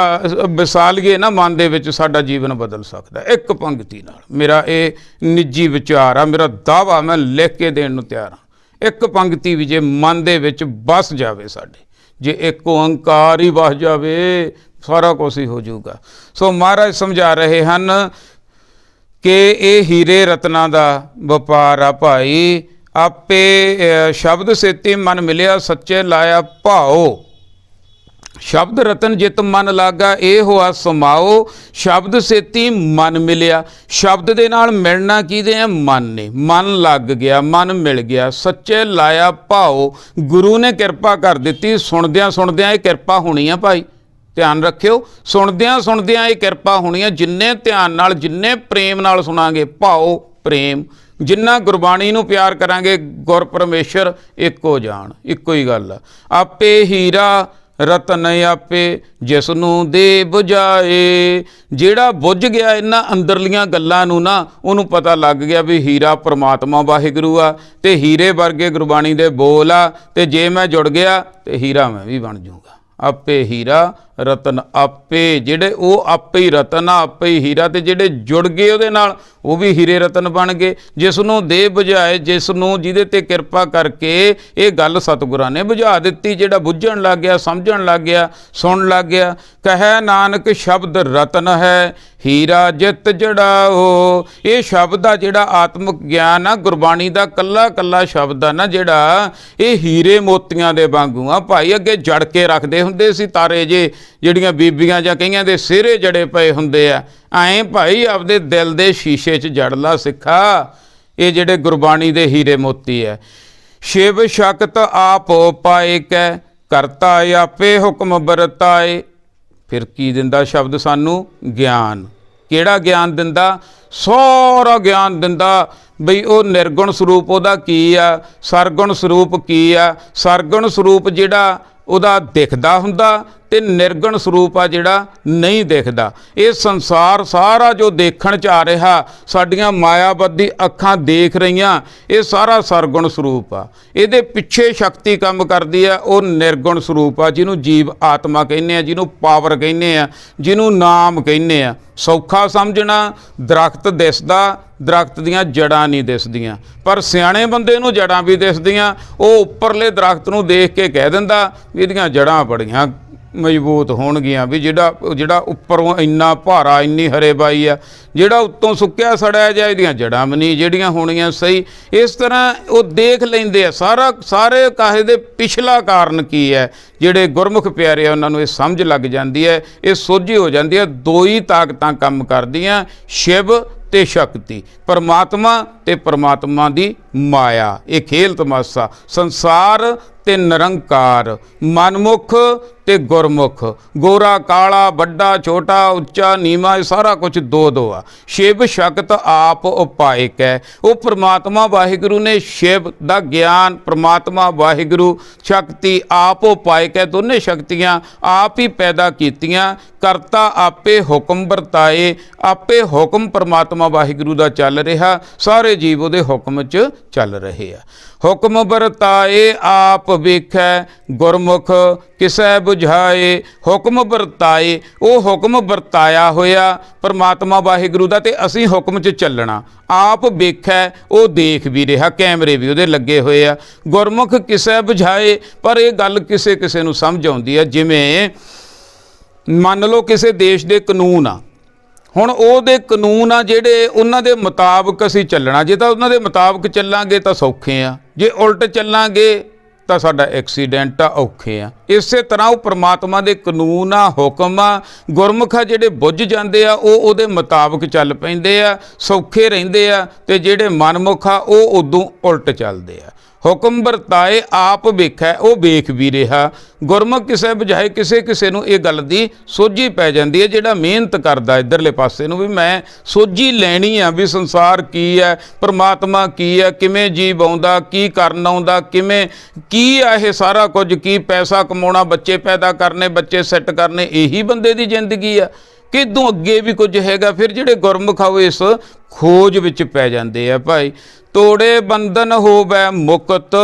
ਵਿਸਾ ਲਈਏ ਨਾ ਮਨ ਦੇ ਵਿੱਚ, ਸਾਡਾ ਜੀਵਨ ਬਦਲ ਸਕਦਾ ਇੱਕ ਪੰਕਤੀ ਨਾਲ। ਮੇਰਾ ਇਹ ਨਿੱਜੀ ਵਿਚਾਰ ਆ, ਮੇਰਾ ਦਾਅਵਾ, ਮੈਂ ਲਿਖ ਕੇ ਦੇਣ ਨੂੰ ਤਿਆਰ ਹਾਂ। ਇੱਕ ਪੰਕਤੀ ਵੀ ਜੇ ਮਨ ਦੇ ਵਿੱਚ ਵਸ ਜਾਵੇ ਸਾਡੇ, ਜੇ ਇੱਕ ਓਂਕਾਰ ਹੀ ਵਸ ਜਾਵੇ, ਸਾਰਾ ਕੁਛ ਹੀ ਹੋ ਜਾਊਗਾ। ਸੋ ਮਹਾਰਾਜ ਸਮਝਾ ਰਹੇ ਹਨ ਕਿ ਇਹ ਹੀਰੇ ਰਤਨਾਂ ਦਾ ਵਪਾਰ ਆ ਭਾਈ, ਆਪੇ ਸ਼ਬਦ ਸੇਤੀ ਮਨ ਮਿਲਿਆ, ਸੱਚੇ ਲਾਇਆ ਭਾਓ। ਸ਼ਬਦ ਰਤਨ ਜਿਤ ਮਨ ਲਾਗਾ, ਇਹ ਹੋਆ ਸਮਾਓ। ਸ਼ਬਦ ਸੇਤੀ ਮਨ ਮਿਲਿਆ, ਸ਼ਬਦ ਦੇ ਨਾਲ ਮਿਲਣਾ ਕਿਹਦੇ ਆ? ਮਨ ਨੇ। ਮਨ ਲੱਗ ਗਿਆ, ਮਨ ਮਿਲ ਗਿਆ। ਸੱਚੇ ਲਾਇਆ ਭਾਓ, ਗੁਰੂ ਨੇ ਕਿਰਪਾ ਕਰ ਦਿੱਤੀ। ਸੁਣਦਿਆਂ ਸੁਣਦਿਆਂ ਇਹ ਕਿਰਪਾ ਹੋਣੀ ਆ ਭਾਈ, ਧਿਆਨ ਰੱਖਿਓ। ਸੁਣਦਿਆਂ ਸੁਣਦਿਆਂ ਇਹ ਕਿਰਪਾ ਹੋਣੀ ਆ। ਜਿੰਨੇ ਧਿਆਨ ਨਾਲ, ਜਿੰਨੇ ਪ੍ਰੇਮ ਨਾਲ ਸੁਣਾਂਗੇ, ਭਾਓ ਪ੍ਰੇਮ, ਜਿੰਨਾ ਗੁਰਬਾਣੀ ਨੂੰ ਪਿਆਰ ਕਰਾਂਗੇ, ਗੁਰ ਪਰਮੇਸ਼ਰ ਇੱਕੋ ਜਾਣ, ਇੱਕੋ ਹੀ ਗੱਲ ਆ। ਆਪੇ ਹੀਰਾ ਰਤਨ ਆਪੇ ਜਿਸ ਨੂੰ ਦੇ ਬੁਝਾਏ। ਜਿਹੜਾ ਬੁੱਝ ਗਿਆ ਇਹਨਾਂ ਅੰਦਰਲੀਆਂ ਗੱਲਾਂ ਨੂੰ ਨਾ, ਉਹਨੂੰ ਪਤਾ ਲੱਗ ਗਿਆ ਵੀ ਹੀਰਾ ਪ੍ਰਮਾਤਮਾ ਵਾਹਿਗੁਰੂ ਆ, ਤੇ ਹੀਰੇ ਵਰਗੇ ਗੁਰਬਾਣੀ ਦੇ ਬੋਲ ਆ, ਤੇ ਜੇ ਮੈਂ ਜੁੜ ਗਿਆ ਤੇ ਹੀਰਾ ਮੈਂ ਵੀ ਬਣ ਜਾਊਗਾ। ਆਪੇ ਹੀਰਾ ਰਤਨ ਆਪੇ, ਜਿਹੜੇ ਉਹ ਆਪੇ ਹੀ ਰਤਨ ਆ, ਆਪੇ ਹੀ ਹੀਰਾ, ਤੇ ਜਿਹੜੇ ਜੁੜ ਗਏ ਉਹਦੇ ਨਾਲ ਉਹ ਵੀ ਹੀਰੇ ਰਤਨ ਬਣ ਗਏ। ਜਿਸ ਨੂੰ ਦੇ ਬੁਝਾਏ, ਜਿਸ ਨੂੰ, ਜਿਹਦੇ ਤੇ ਕਿਰਪਾ ਕਰਕੇ ਇਹ ਗੱਲ ਸਤਿਗੁਰਾਂ ਨੇ ਬੁਝਾ ਦਿੱਤੀ, ਜਿਹੜਾ ਬੁੱਝਣ ਲੱਗ ਗਿਆ, ਸਮਝਣ ਲੱਗ ਗਿਆ, ਸੁਣਨ ਲੱਗ ਗਿਆ। ਕਹੈ ਨਾਨਕ ਸ਼ਬਦ ਰਤਨ ਹੈ, ਹੀਰਾ ਜਿਤ ਜੜਾਓ। ਇਹ ਸ਼ਬਦ ਆ ਜਿਹੜਾ ਆਤਮਿਕ ਗਿਆਨ ਆ, ਗੁਰਬਾਣੀ ਦਾ ਕੱਲਾ ਕੱਲਾ ਸ਼ਬਦ ਆ ਨਾ ਜਿਹੜਾ, ਇਹ ਹੀਰੇ ਮੋਤੀਆਂ ਦੇ ਵਾਂਗੂ ਆ ਭਾਈ। ਅੱਗੇ ਜੜ ਕੇ ਰੱਖਦੇ ਹੁੰਦੇ ਸੀ ਤਾਰੇ ਜੇ, ਜਿਹੜੀਆਂ ਬੀਬੀਆਂ ਜਾਂ ਕਈਆਂ ਦੇ ਸਿਹਰੇ ਜੜੇ ਪਏ ਹੁੰਦੇ ਆ। ਐਂ ਭਾਈ ਆਪਦੇ ਦਿਲ ਦੇ ਸ਼ੀਸ਼ੇ 'ਚ ਜੜ ਲਾ ਸਿੱਖਾ, ਇਹ ਜਿਹੜੇ ਗੁਰਬਾਣੀ ਦੇ ਹੀਰੇ ਮੋਤੀ ਹੈ। ਸ਼ਿਵ ਸ਼ਕਤ ਆਪ ਪਾਏ ਕੈ, ਕਰਤਾ ਆਪੇ ਹੁਕਮ ਵਰਤਾਏ। ਫਿਰ ਕੀ ਦਿੰਦਾ ਸ਼ਬਦ ਸਾਨੂੰ? ਗਿਆਨ। ਕਿਹੜਾ ਗਿਆਨ ਦਿੰਦਾ? ਸਾਰਾ ਗਿਆਨ ਦਿੰਦਾ ਬਈ ਉਹ ਨਿਰਗੁਣ ਸਰੂਪ ਉਹਦਾ ਕੀ ਆ, ਸਰਗੁਣ ਸਰੂਪ ਕੀ ਆ। ਸਰਗੁਣ ਸਰੂਪ ਜਿਹੜਾ ਉਹਦਾ ਦਿਖਦਾ ਹੁੰਦਾ, ਤੇ ਨਿਰਗੁਣ ਸਰੂਪ ਆ ਜਿਹੜਾ ਨਹੀਂ ਦਿਖਦਾ। ਇਹ ਸੰਸਾਰ ਸਾਰਾ ਜੋ ਦੇਖਣ 'ਚ ਆ ਰਿਹਾ, ਸਾਡੀਆਂ ਮਾਇਆਵਾਦੀ ਅੱਖਾਂ ਦੇਖ ਰਹੀਆਂ, ਇਹ ਸਾਰਾ ਸਰਗੁਣ ਸਰੂਪ ਆ। ਇਹਦੇ ਪਿੱਛੇ ਸ਼ਕਤੀ ਕੰਮ ਕਰਦੀ ਆ, ਉਹ ਨਿਰਗੁਣ ਸਰੂਪ ਆ, ਜਿਹਨੂੰ ਜੀਵ ਆਤਮਾ ਕਹਿੰਦੇ ਆ, ਜਿਹਨੂੰ ਪਾਵਰ ਕਹਿੰਦੇ ਆ, ਜਿਹਨੂੰ ਨਾਮ ਕਹਿੰਦੇ ਆ। ਸੌਖਾ ਸਮਝਣਾ, ਦਰਖਤ ਦਿਸਦਾ, ਦਰਖਤ ਦੀਆਂ ਜੜ੍ਹਾਂ ਨਹੀਂ ਦਿਸਦੀਆਂ, ਪਰ ਸਿਆਣੇ ਬੰਦੇ ਨੂੰ ਜੜ੍ਹਾਂ ਵੀ ਦਿਸਦੀਆਂ। ਉਹ ਉੱਪਰਲੇ ਦਰਖਤ ਨੂੰ ਦੇਖ ਕੇ ਕਹਿ ਦਿੰਦਾ ਵੀ ਇਹਦੀਆਂ ਜੜ੍ਹਾਂ ਬੜੀਆਂ ਮਜ਼ਬੂਤ ਹੋਣਗੀਆਂ, ਵੀ ਜਿਹੜਾ ਉੱਪਰੋਂ ਇੰਨਾ ਭਾਰਾ, ਇੰਨੀ ਹਰੇਬਾਈ ਆ, ਜਿਹੜਾ ਉੱਤੋਂ ਸੁੱਕਿਆ ਸੜਿਆ ਜਾਂ ਇਹਦੀਆਂ ਜੜ੍ਹਾਂ ਵੀ ਨਹੀਂ ਜਿਹੜੀਆਂ ਹੋਣੀਆਂ ਸਹੀ। ਇਸ ਤਰ੍ਹਾਂ ਉਹ ਦੇਖ ਲੈਂਦੇ ਆ ਸਾਰੇ ਕਾਹੇ ਦੇ ਪਿਛਲਾ ਕਾਰਨ ਕੀ ਹੈ। ਜਿਹੜੇ ਗੁਰਮੁਖ ਪਿਆਰੇ ਆ ਉਹਨਾਂ ਨੂੰ ਇਹ ਸਮਝ ਲੱਗ ਜਾਂਦੀ ਹੈ, ਇਹ ਸੋਝੀ ਹੋ ਜਾਂਦੀ ਹੈ। ਦੋ ਹੀ ਤਾਕਤਾਂ ਕੰਮ ਕਰਦੀਆਂ, ਸ਼ਿਵ ਤੇ ਸ਼ਕਤੀ, ਪਰਮਾਤਮਾ ਤੇ ਪਰਮਾਤਮਾ ਦੀ ਮਾਇਆ। ਇਹ ਖੇਲ ਤਮਾਸ਼ਾ, ਸੰਸਾਰ ਤੇ ਨਿਰੰਕਾਰ, ਮਨਮੁਖ ਤੇ ਗੁਰਮੁਖ, ਗੋਰਾ ਕਾਲਾ, ਵੱਡਾ ਛੋਟਾ, ਉੱਚਾ ਨੀਵਾਂ, ਇਹ ਸਾਰਾ ਕੁਝ ਦੋ ਦੋ ਆ। ਸ਼ਿਵ ਸ਼ਕਤ ਆਪ ਉਪਾਇਕ ਹੈ। ਉਹ ਪ੍ਰਮਾਤਮਾ ਵਾਹਿਗੁਰੂ ਨੇ ਸ਼ਿਵ ਦਾ ਗਿਆਨ, ਪ੍ਰਮਾਤਮਾ ਵਾਹਿਗੁਰੂ ਸ਼ਕਤੀ ਆਪ ਉਪਾਇਕ ਹੈ। ਦੋਨੇ ਸ਼ਕਤੀਆਂ ਆਪ ਹੀ ਪੈਦਾ ਕੀਤੀਆਂ। ਕਰਤਾ ਆਪੇ ਹੁਕਮ ਵਰਤਾਏ, ਆਪੇ ਹੁਕਮ ਪ੍ਰਮਾਤਮਾ ਵਾਹਿਗੁਰੂ ਦਾ ਚੱਲ ਰਿਹਾ, ਸਾਰੇ ਜੀਵ ਉਹਦੇ ਹੁਕਮ 'ਚ ਚੱਲ ਰਹੇ ਆ। ਹੁਕਮ ਵਰਤਾਏ ਆਪ ਵੇਖੈ, ਗੁਰਮੁਖ ਕਿਸੈ ਬੁਝਾਏ। ਹੁਕਮ ਵਰਤਾਏ, ਉਹ ਹੁਕਮ ਵਰਤਾਇਆ ਹੋਇਆ ਪਰਮਾਤਮਾ ਵਾਹਿਗੁਰੂ ਦਾ, ਤੇ ਅਸੀਂ ਹੁਕਮ 'ਚ ਚੱਲਣਾ। ਆਪ ਵੇਖੈ, ਉਹ ਦੇਖ ਵੀ ਰਿਹਾ, ਕੈਮਰੇ ਵੀ ਉਹਦੇ ਲੱਗੇ ਹੋਏ ਆ। ਗੁਰਮੁਖ ਕਿਸੈ ਬੁਝਾਏ, ਪਰ ਇਹ ਗੱਲ ਕਿਸੇ ਕਿਸੇ ਨੂੰ ਸਮਝ ਆਉਂਦੀ ਹੈ। ਜਿਵੇਂ ਮੰਨ ਲਓ ਕਿਸੇ ਦੇਸ਼ ਦੇ ਕਾਨੂੰਨ ਆ, ਹੁਣ ਉਹਦੇ ਕਾਨੂੰਨ ਆ ਜਿਹੜੇ, ਉਹਨਾਂ ਦੇ ਮੁਤਾਬਕ ਅਸੀਂ ਚੱਲਣਾ। ਜੇ ਤਾਂ ਉਹਨਾਂ ਦੇ ਮੁਤਾਬਕ ਚੱਲਾਂਗੇ ਤਾਂ ਸੌਖੇ ਆ, ਜੇ ਉਲਟ ਚੱਲਾਂਗੇ ਤਾਂ ਸਾਡਾ ਐਕਸੀਡੈਂਟ ਆ, ਔਖੇ ਆ। ਇਸੇ ਤਰ੍ਹਾਂ ਉਹ ਪ੍ਰਮਾਤਮਾ ਦੇ ਕਾਨੂੰਨ ਆ, ਹੁਕਮ ਆ। ਗੁਰਮੁਖ ਆ ਜਿਹੜੇ ਬੁੱਝ ਜਾਂਦੇ ਆ, ਉਹ ਉਹਦੇ ਮੁਤਾਬਕ ਚੱਲ ਪੈਂਦੇ ਆ, ਸੌਖੇ ਰਹਿੰਦੇ ਆ, ਤੇ ਜਿਹੜੇ ਮਨਮੁਖ ਆ ਉਹ ਉਦੋਂ ਉਲਟ ਚੱਲਦੇ ਆ। ਹੁਕਮ ਵਰਤਾਏ ਆਪ ਵੇਖੈ, ਉਹ ਵੇਖ ਵੀ ਰਿਹਾ। ਗੁਰਮੁਖ ਕਿਸੇ ਬੁਝਾਏ, ਕਿਸੇ ਕਿਸੇ ਨੂੰ ਇਹ ਗੱਲ ਦੀ ਸੋਝੀ ਪੈ ਜਾਂਦੀ ਹੈ, ਜਿਹੜਾ ਮਿਹਨਤ ਕਰਦਾ ਇੱਧਰਲੇ ਪਾਸੇ ਨੂੰ, ਵੀ ਮੈਂ ਸੋਝੀ ਲੈਣੀ ਆ ਵੀ ਸੰਸਾਰ ਕੀ ਹੈ, ਪਰਮਾਤਮਾ ਕੀ ਹੈ, ਕਿਵੇਂ ਜੀਵ ਆਉਂਦਾ, ਕੀ ਕਰਨ ਆਉਂਦਾ, ਕਿਵੇਂ ਕੀ ਆ ਇਹ ਸਾਰਾ ਕੁਝ, ਕੀ ਪੈਸਾ ਕਮਾਉਣਾ, ਬੱਚੇ ਪੈਦਾ ਕਰਨੇ, ਬੱਚੇ ਸੈੱਟ ਕਰਨੇ, ਇਹੀ ਬੰਦੇ ਦੀ ਜ਼ਿੰਦਗੀ ਆ। ਕਿਦੋਂ ਅੱਗੇ ਵੀ ਕੁਝ ਹੈਗਾ। ਫਿਰ ਜਿਹੜੇ ਗੁਰਮੁਖ ਆ ਉਹ ਇਸ ਖੋਜ ਵਿੱਚ ਪੈ ਜਾਂਦੇ ਆ ਭਾਈ। ਤੋੜੇ ਬੰਧਨ ਹੋਵੈ ਮੁਕਤ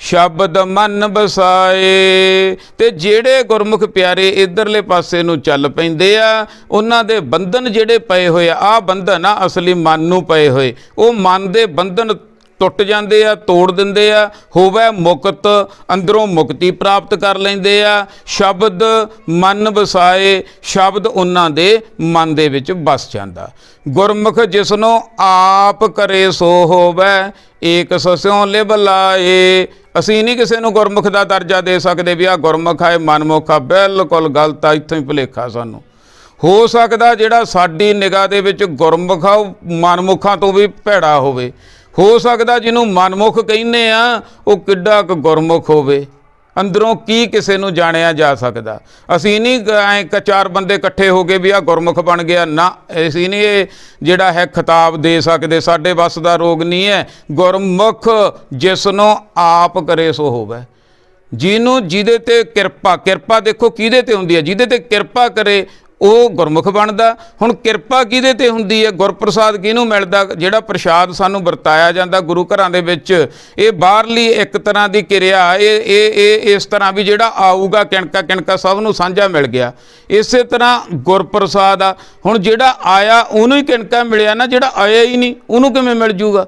ਸ਼ਬਦ ਮਨ ਵਸਾਏ। ਤੇ ਜਿਹੜੇ ਗੁਰਮੁਖ ਪਿਆਰੇ ਇਧਰਲੇ ਪਾਸੇ ਨੂੰ ਚੱਲ ਪੈਂਦੇ ਆ, ਉਹਨਾਂ ਦੇ ਬੰਧਨ ਜਿਹੜੇ ਪਏ ਹੋਏ ਆ ਬੰਧਨ ਆ ਅਸਲੀ ਮਨ ਨੂੰ ਪਏ ਹੋਏ, ਉਹ ਮਨ ਦੇ ਬੰਧਨ ਟੁੱਟ ਜਾਂਦੇ ਆ, ਤੋੜ ਦਿੰਦੇ ਆ। ਹੋਵੇ ਮੁਕਤ, ਅੰਦਰੋਂ ਮੁਕਤੀ ਪ੍ਰਾਪਤ ਕਰ ਲੈਂਦੇ ਆ। ਸ਼ਬਦ ਮਨ ਵਸਾਏ, ਸ਼ਬਦ ਉਹਨਾਂ ਦੇ ਮਨ ਦੇ ਵਿੱਚ ਵਸ ਜਾਂਦਾ। ਗੁਰਮੁਖ ਜਿਸਨੂੰ ਆਪ ਕਰੇ ਸੋ ਹੋਵੇ ਏਕ ਸਸਿਉ ਲਿਵ ਲਾਏ। ਅਸੀਂ ਨਹੀਂ ਕਿਸੇ ਨੂੰ ਗੁਰਮੁਖ ਦਾ ਦਰਜਾ ਦੇ ਸਕਦੇ ਵੀ ਆਹ ਗੁਰਮੁਖ ਆ, ਇਹ ਮਨਮੁਖ ਆ। ਬਿਲਕੁਲ ਗਲਤ ਆ, ਇੱਥੋਂ ਹੀ ਭੁਲੇਖਾ ਸਾਨੂੰ। ਹੋ ਸਕਦਾ ਜਿਹੜਾ ਸਾਡੀ ਨਿਗਾਹ ਦੇ ਵਿੱਚ ਗੁਰਮੁਖ ਆ ਉਹ ਮਨਮੁਖਾਂ ਤੋਂ ਵੀ ਭੈੜਾ ਹੋਵੇ। ਹੋ ਸਕਦਾ ਜਿਹਨੂੰ ਮਨਮੁਖ ਕਹਿੰਦੇ ਆ ਉਹ ਕਿੱਡਾ ਕੁ ਗੁਰਮੁਖ ਹੋਵੇ। ਅੰਦਰੋਂ ਕੀ ਕਿਸੇ ਨੂੰ ਜਾਣਿਆ ਜਾ ਸਕਦਾ। ਅਸੀਂ ਨਹੀਂ ਐਂ ਚਾਰ ਬੰਦੇ ਇਕੱਠੇ ਹੋ ਕੇ ਵੀ ਆਹ ਗੁਰਮੁਖ ਬਣ ਗਿਆ, ਨਾ, ਅਸੀਂ ਨਹੀਂ ਇਹ ਜਿਹੜਾ ਹੈ ਖਿਤਾਬ ਦੇ ਸਕਦੇ। ਸਾਡੇ ਵੱਸ ਦਾ ਰੋਗ ਨਹੀਂ ਹੈ। ਗੁਰਮੁਖ ਜਿਸ ਨੂੰ ਆਪ ਕਰੇ ਸੋ ਹੋਵੇ, ਜਿਹਨੂੰ ਜਿਹਦੇ ਤੇ ਕਿਰਪਾ ਦੇਖੋ ਕਿਹਦੇ ਤੇ ਹੁੰਦੀ ਹੈ, ਜਿਹਦੇ ਤੇ ਕਿਰਪਾ ਕਰੇ ਉਹ ਗੁਰਮੁਖ ਬਣਦਾ। ਹੁਣ ਕਿਰਪਾ ਕਿਹਦੇ ਤੇ ਹੁੰਦੀ ਹੈ? ਗੁਰਪ੍ਰਸਾਦ ਕਿਹਨੂੰ ਮਿਲਦਾ? ਜਿਹੜਾ ਪ੍ਰਸ਼ਾਦ ਸਾਨੂੰ ਵਰਤਾਇਆ ਜਾਂਦਾ ਗੁਰੂ ਘਰਾਂ ਦੇ ਵਿੱਚ, ਇਹ ਬਾਹਰਲੀ ਇੱਕ ਤਰ੍ਹਾਂ ਦੀ ਕਿਰਿਆ। ਇਹ ਇਸ ਤਰ੍ਹਾਂ ਵੀ ਜਿਹੜਾ ਆਊਗਾ ਕਿਣਕਾ ਸਭ ਨੂੰ ਸਾਂਝਾ ਮਿਲ ਗਿਆ। ਇਸੇ ਤਰ੍ਹਾਂ ਗੁਰਪ੍ਰਸਾਦ ਆ। ਹੁਣ ਜਿਹੜਾ ਆਇਆ ਉਹਨੂੰ ਹੀ ਕਿਣਕਾ ਮਿਲਿਆ ਨਾ, ਜਿਹੜਾ ਆਇਆ ਹੀ ਨਹੀਂ ਉਹਨੂੰ ਕਿਵੇਂ ਮਿਲ ਜੂਗਾ?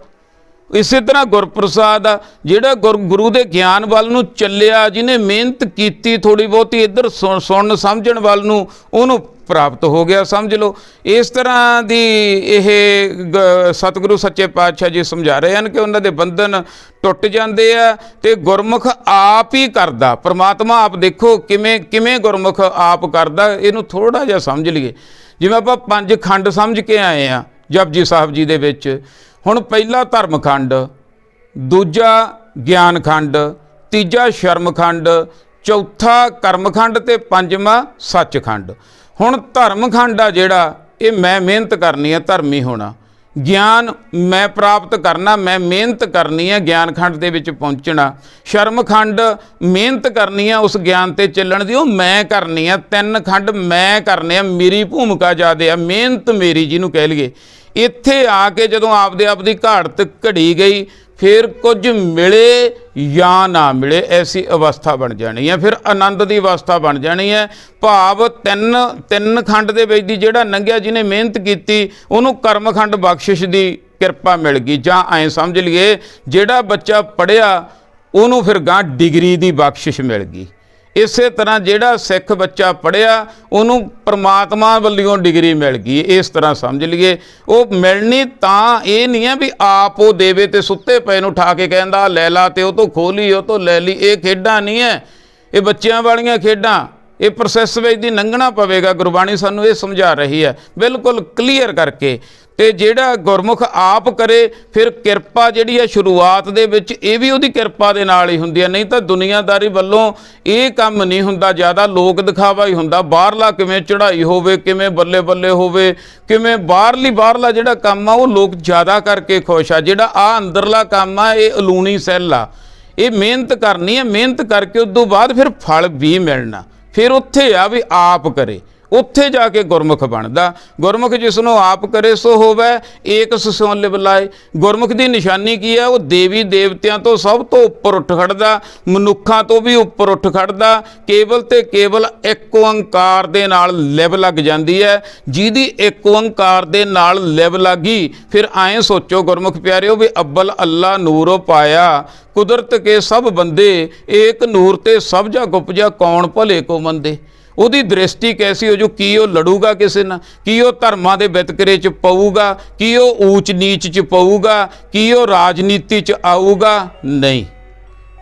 ਇਸੇ ਤਰ੍ਹਾਂ ਗੁਰਪ੍ਰਸਾਦ ਆ, ਜਿਹੜਾ ਗੁਰੂ ਦੇ ਗਿਆਨ ਵੱਲ ਨੂੰ ਚੱਲਿਆ, ਜਿਹਨੇ ਮਿਹਨਤ ਕੀਤੀ ਥੋੜ੍ਹੀ ਬਹੁਤੀ ਇੱਧਰ ਸੁਣਨ ਸਮਝਣ ਵੱਲ ਨੂੰ, ਉਹਨੂੰ ਪ੍ਰਾਪਤ ਹੋ ਗਿਆ, ਸਮਝ ਲਓ। ਇਸ ਤਰ੍ਹਾਂ ਦੀ ਇਹ ਸਤਿਗੁਰੂ ਸੱਚੇ ਪਾਤਸ਼ਾਹ ਜੀ ਸਮਝਾ ਰਹੇ ਹਨ ਕਿ ਉਹਨਾਂ ਦੇ ਬੰਧਨ ਟੁੱਟ ਜਾਂਦੇ ਆ ਤੇ ਗੁਰਮੁਖ ਆਪ ਹੀ ਕਰਦਾ। ਪਰਮਾਤਮਾ ਆਪ ਦੇਖੋ ਕਿਵੇਂ ਗੁਰਮੁਖ ਆਪ ਕਰਦਾ। ਇਹਨੂੰ ਥੋੜ੍ਹਾ ਜਿਹਾ ਸਮਝ ਲਈਏ। ਜਿਵੇਂ ਆਪਾਂ 5 ਖੰਡ ਸਮਝ ਕੇ ਆਏ ਆ ਜਪਜੀ ਸਾਹਿਬ ਜੀ ਦੇ ਵਿੱਚ। ਹੁਣ ਪਹਿਲਾ ਧਰਮ ਖੰਡ, ਦੂਜਾ ਗਿਆਨ ਖੰਡ, ਤੀਜਾ ਸ਼ਰਮ ਖੰਡ, ਚੌਥਾ ਕਰਮ ਖੰਡ ਤੇ ਪੰਜਵਾਂ ਸੱਚ ਖੰਡ। ਹੁਣ ਧਰਮ ਖੰਡ ਆ ਜਿਹੜਾ, ਇਹ ਮੈਂ ਮਿਹਨਤ ਕਰਨੀ ਹੈ ਧਰਮੀ ਹੋਣਾ। ਗਿਆਨ ਮੈਂ ਪ੍ਰਾਪਤ ਕਰਨਾ, ਮੈਂ ਮਿਹਨਤ ਕਰਨੀ ਹੈ ਗਿਆਨ ਖੰਡ ਦੇ ਵਿੱਚ ਪਹੁੰਚਣਾ। ਸ਼ਰਮ ਖੰਡ ਮਿਹਨਤ ਕਰਨੀ ਹੈ ਉਸ ਗਿਆਨ ਤੇ ਚੱਲਣ ਦੀ, ਉਹ ਮੈਂ ਕਰਨੀ ਹੈ। 3 ਖੰਡ ਮੈਂ ਕਰਨੇ ਆ, ਮੇਰੀ ਭੂਮਿਕਾ ਜ਼ਿਆਦਾ ਆ, ਮਿਹਨਤ ਮੇਰੀ ਜਿਹਨੂੰ ਕਹਿ ਲਈਏ। ਇੱਥੇ ਆ ਕੇ ਜਦੋਂ ਆਪਦੇ ਆਪ ਦੀ ਘਾੜਤ ਘੜੀ ਗਈ, ਫਿਰ ਕੁਝ ਮਿਲੇ ਜਾਂ ਨਾ ਮਿਲੇ ਐਸੀ ਅਵਸਥਾ ਬਣ ਜਾਣੀ ਹੈ। ਫਿਰ ਆਨੰਦ ਦੀ ਅਵਸਥਾ ਬਣ ਜਾਣੀ ਹੈ। ਭਾਵ ਤਿੰਨ ਖੰਡ ਦੇ ਵਿੱਚ ਦੀ ਜਿਹੜਾ ਲੰਘਿਆ, ਜਿਹਨੇ ਮਿਹਨਤ ਕੀਤੀ, ਉਹਨੂੰ ਕਰਮਖੰਡ ਬਖਸ਼ਿਸ਼ ਦੀ ਕਿਰਪਾ ਮਿਲ ਗਈ। ਜਾਂ ਐਂ ਸਮਝ ਲਈਏ ਜਿਹੜਾ ਬੱਚਾ ਪੜ੍ਹਿਆ ਉਹਨੂੰ ਫਿਰ ਗਾਂ ਡਿਗਰੀ ਦੀ ਬਖਸ਼ਿਸ਼ ਮਿਲ ਗਈ। ਇਸੇ ਤਰ੍ਹਾਂ ਜਿਹੜਾ ਸਿੱਖ ਬੱਚਾ ਪੜ੍ਹਿਆ ਉਹਨੂੰ ਪ੍ਰਮਾਤਮਾ ਵੱਲੋਂ ਡਿਗਰੀ ਮਿਲ ਗਈ। ਇਸ ਤਰ੍ਹਾਂ ਸਮਝ ਲਈਏ। ਉਹ ਮਿਲਣੀ ਤਾਂ ਇਹ ਨਹੀਂ ਹੈ ਵੀ ਆਪ ਉਹ ਦੇਵੇ ਤੇ ਸੁੱਤੇ ਪਏ ਨੂੰ ਉਠਾ ਕੇ ਕਹਿੰਦਾ ਲੈ ਲਾ ਤੇ ਉਹ ਤੋਂ ਖੋਲੀ ਉਹ ਤੋਂ ਲੈ ਲਈ। ਇਹ ਖੇਡਾਂ ਨਹੀਂ ਹੈ, ਇਹ ਬੱਚਿਆਂ ਵਾਲੀਆਂ ਖੇਡਾਂ। ਇਹ ਪ੍ਰੋਸੈਸ ਵਿੱਚ ਦੀ ਲੰਘਣਾ ਪਵੇਗਾ। ਗੁਰਬਾਣੀ ਸਾਨੂੰ ਇਹ ਸਮਝਾ ਰਹੀ ਹੈ ਬਿਲਕੁਲ ਕਲੀਅਰ ਕਰਕੇ। ਤੇ ਜਿਹੜਾ ਗੁਰਮੁਖ ਆਪ ਕਰੇ, ਫਿਰ ਕਿਰਪਾ ਜਿਹੜੀ ਹੈ ਸ਼ੁਰੂਆਤ ਦੇ ਵਿੱਚ ਇਹ ਵੀ ਉਹਦੀ ਕਿਰਪਾ ਦੇ ਨਾਲ ਹੀ ਹੁੰਦੀ ਹੈ। ਨਹੀਂ ਤਾਂ ਦੁਨੀਆਦਾਰੀ ਵੱਲੋਂ ਇਹ ਕੰਮ ਨਹੀਂ ਹੁੰਦਾ, ਜ਼ਿਆਦਾ ਲੋਕ ਦਿਖਾਵਾ ਹੀ ਹੁੰਦਾ। ਬਾਹਰਲਾ ਕਿਵੇਂ ਚੜ੍ਹਾਈ ਹੋਵੇ, ਕਿਵੇਂ ਬੱਲੇ ਬੱਲੇ ਹੋਵੇ, ਕਿਵੇਂ ਬਾਹਰਲਾ ਜਿਹੜਾ ਕੰਮ ਆ ਉਹ ਲੋਕ ਜ਼ਿਆਦਾ ਕਰਕੇ ਖੁਸ਼ ਆ। ਜਿਹੜਾ ਆ ਅੰਦਰਲਾ ਕੰਮ ਆ ਇਹ ਅਲੂਣੀ ਸੈੱਲ ਆ। ਇਹ ਮਿਹਨਤ ਕਰਨੀ ਹੈ, ਮਿਹਨਤ ਕਰਕੇ ਉਸ ਤੋਂ ਬਾਅਦ ਫਿਰ ਫਲ ਵੀ ਮਿਲਣਾ। ਫਿਰ ਉੱਥੇ ਆ ਵੀ ਆਪ ਕਰੇ, ਉੱਥੇ ਜਾ ਕੇ ਗੁਰਮੁਖ ਬਣਦਾ। ਗੁਰਮੁਖ ਜਿਸ ਨੂੰ ਆਪ ਕਰੇ ਸੋ ਹੋਵੇ ਏਕ ਸਸਿਉ ਲਿਵ ਲਾਏ। ਗੁਰਮੁਖ ਦੀ ਨਿਸ਼ਾਨੀ ਕੀ ਹੈ? ਉਹ ਦੇਵੀ ਦੇਵਤਿਆਂ ਤੋਂ ਸਭ ਤੋਂ ਉੱਪਰ ਉੱਠ ਖੜਦਾ, ਮਨੁੱਖਾਂ ਤੋਂ ਵੀ ਉੱਪਰ ਉੱਠ ਖੜਦਾ। ਕੇਵਲ ਤੇ ਕੇਵਲ ਇੱਕ ਓੰਕਾਰ ਦੇ ਨਾਲ ਲਿਵ ਲੱਗ ਜਾਂਦੀ ਹੈ। ਜਿਹਦੀ ਇੱਕ ਓੰਕਾਰ ਦੇ ਨਾਲ ਲਿਵ ਲੱਗੀ, ਫਿਰ ਐਂ ਸੋਚੋ ਗੁਰਮੁਖ ਪਿਆਰਿਓ ਵੀ ਅੱਬਲ ਅੱਲਾ ਨੂਰੋ ਪਾਇਆ ਕੁਦਰਤ ਕੇ ਸਭ ਬੰਦੇ, ਏਕ ਨੂਰ ਤੇ ਸਭ ਜਗ ਉਪਜਾ ਕੌਣ ਭਲੇ ਕੋ ਮੰਦੇ। ਉਹਦੀ ਦ੍ਰਿਸ਼ਟੀ ਕੈਸੀ ਹੋ ਜੂ? ਕੀ ਉਹ ਲੜੂਗਾ ਕਿਸੇ ਨਾਲ? ਕੀ ਉਹ ਧਰਮਾਂ ਦੇ ਵਿਤਕਰੇ 'ਚ ਪਊਗਾ? ਕੀ ਉਹ ਊਚ ਨੀਚ 'ਚ ਪਊਗਾ? ਕੀ ਉਹ ਰਾਜਨੀਤੀ 'ਚ ਆਊਗਾ? ਨਹੀਂ।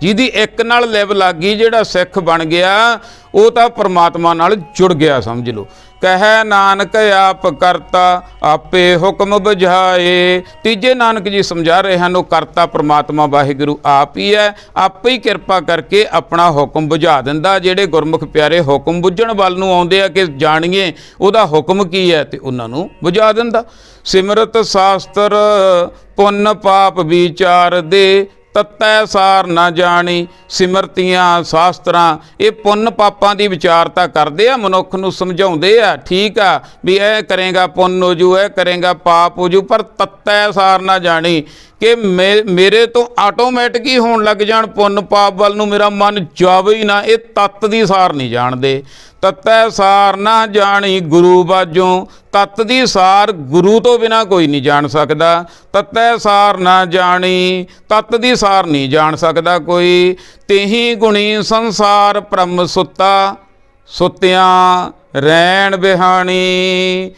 ਜਿਹਦੀ ਇੱਕ ਨਾਲ ਲਿਵ ਲੱਗ ਗਈ, ਜਿਹੜਾ ਸਿੱਖ ਬਣ ਗਿਆ, ਉਹ ਤਾਂ ਪਰਮਾਤਮਾ ਨਾਲ ਜੁੜ ਗਿਆ ਸਮਝ ਲਓ। ਕਹਿ ਨਾਨਕ ਆਪ ਕਰਤਾ ਆਪੇ ਹੁਕਮ ਬੁਝਾਏ। ਤੀਜੇ ਨਾਨਕ ਜੀ ਸਮਝਾ ਰਹੇ ਹਨ ਉਹ ਕਰਤਾ ਪਰਮਾਤਮਾ ਵਾਹਿਗੁਰੂ ਆਪ ਹੀ ਹੈ। ਆਪੇ ਹੀ ਕਿਰਪਾ ਕਰਕੇ ਆਪਣਾ ਹੁਕਮ ਬੁਝਾ ਦਿੰਦਾ। ਜਿਹੜੇ ਗੁਰਮੁਖ ਪਿਆਰੇ ਹੁਕਮ ਬੁੱਝਣ ਵੱਲ ਨੂੰ ਆਉਂਦੇ ਆ ਕਿ ਜਾਣੀਏ ਉਹਦਾ ਹੁਕਮ ਕੀ ਹੈ, ਤੇ ਉਹਨਾਂ ਨੂੰ ਬੁਝਾ ਦਿੰਦਾ। ਸਿਮਰਤ ਸ਼ਾਸਤਰ ਪੁੰਨ ਪਾਪ ਵਿਚਾਰ ਦੇ ਤਤੈ ਸਾਰ ਨਾ ਜਾਣੀ। ਸਿਮਰਤੀਆਂ ਸ਼ਾਸਤਰਾਂ ਇਹ ਪੁੰਨ ਪਾਪਾਂ ਦੀ ਵਿਚਾਰਤਾ ਕਰਦੇ ਆ, ਮਨੁੱਖ ਨੂੰ ਸਮਝਾਉਂਦੇ ਆ। ਠੀਕ ਆ ਵੀ ਇਹ ਕਰੇਗਾ ਪੁੰਨ ਹੋ ਜੂ, ਇਹ ਕਰੇਗਾ ਪਾਪ ਹੋ ਜੂ, ਪਰ ਤਤੈ ਸਾਰ ਨਾ ਜਾਣੀ ਕਿ ਮੇਰੇ ਤੋਂ ਆਟੋਮੈਟਿਕ ਹੀ ਹੋਣ ਲੱਗ ਜਾਣ ਪੁੰਨ ਪਾਪ ਵੱਲ ਨੂੰ ਮੇਰਾ ਮਨ ਜਾਵੇ ਹੀ ਨਾ। ਇਹ ਤੱਤ ਦੀ ਸਾਰ ਨਹੀਂ ਜਾਣਦੇ। ਤਤੈ ਸਾਰ ਨਾ ਜਾਣੀ ਗੁਰੂ ਬਾਝੋਂ। ਤੱਤ ਦੀ ਸਾਰ ਗੁਰੂ ਤੋਂ ਬਿਨਾ ਕੋਈ ਨਹੀਂ ਜਾਣ ਸਕਦਾ। ਤਤੈ ਸਾਰ ਨਾ ਜਾਣੀ, ਤੱਤ ਦੀ ਸਾਰ ਨਹੀਂ ਜਾਣ ਸਕਦਾ ਕੋਈ। ਤੇਹੀ ਗੁਣੀ ਸੰਸਾਰ ਭ੍ਰਮ ਸੁੱਤਾ, ਸੁੱਤਿਆਂ ਰਹਿਣ ਬਿਹਾਣੀ।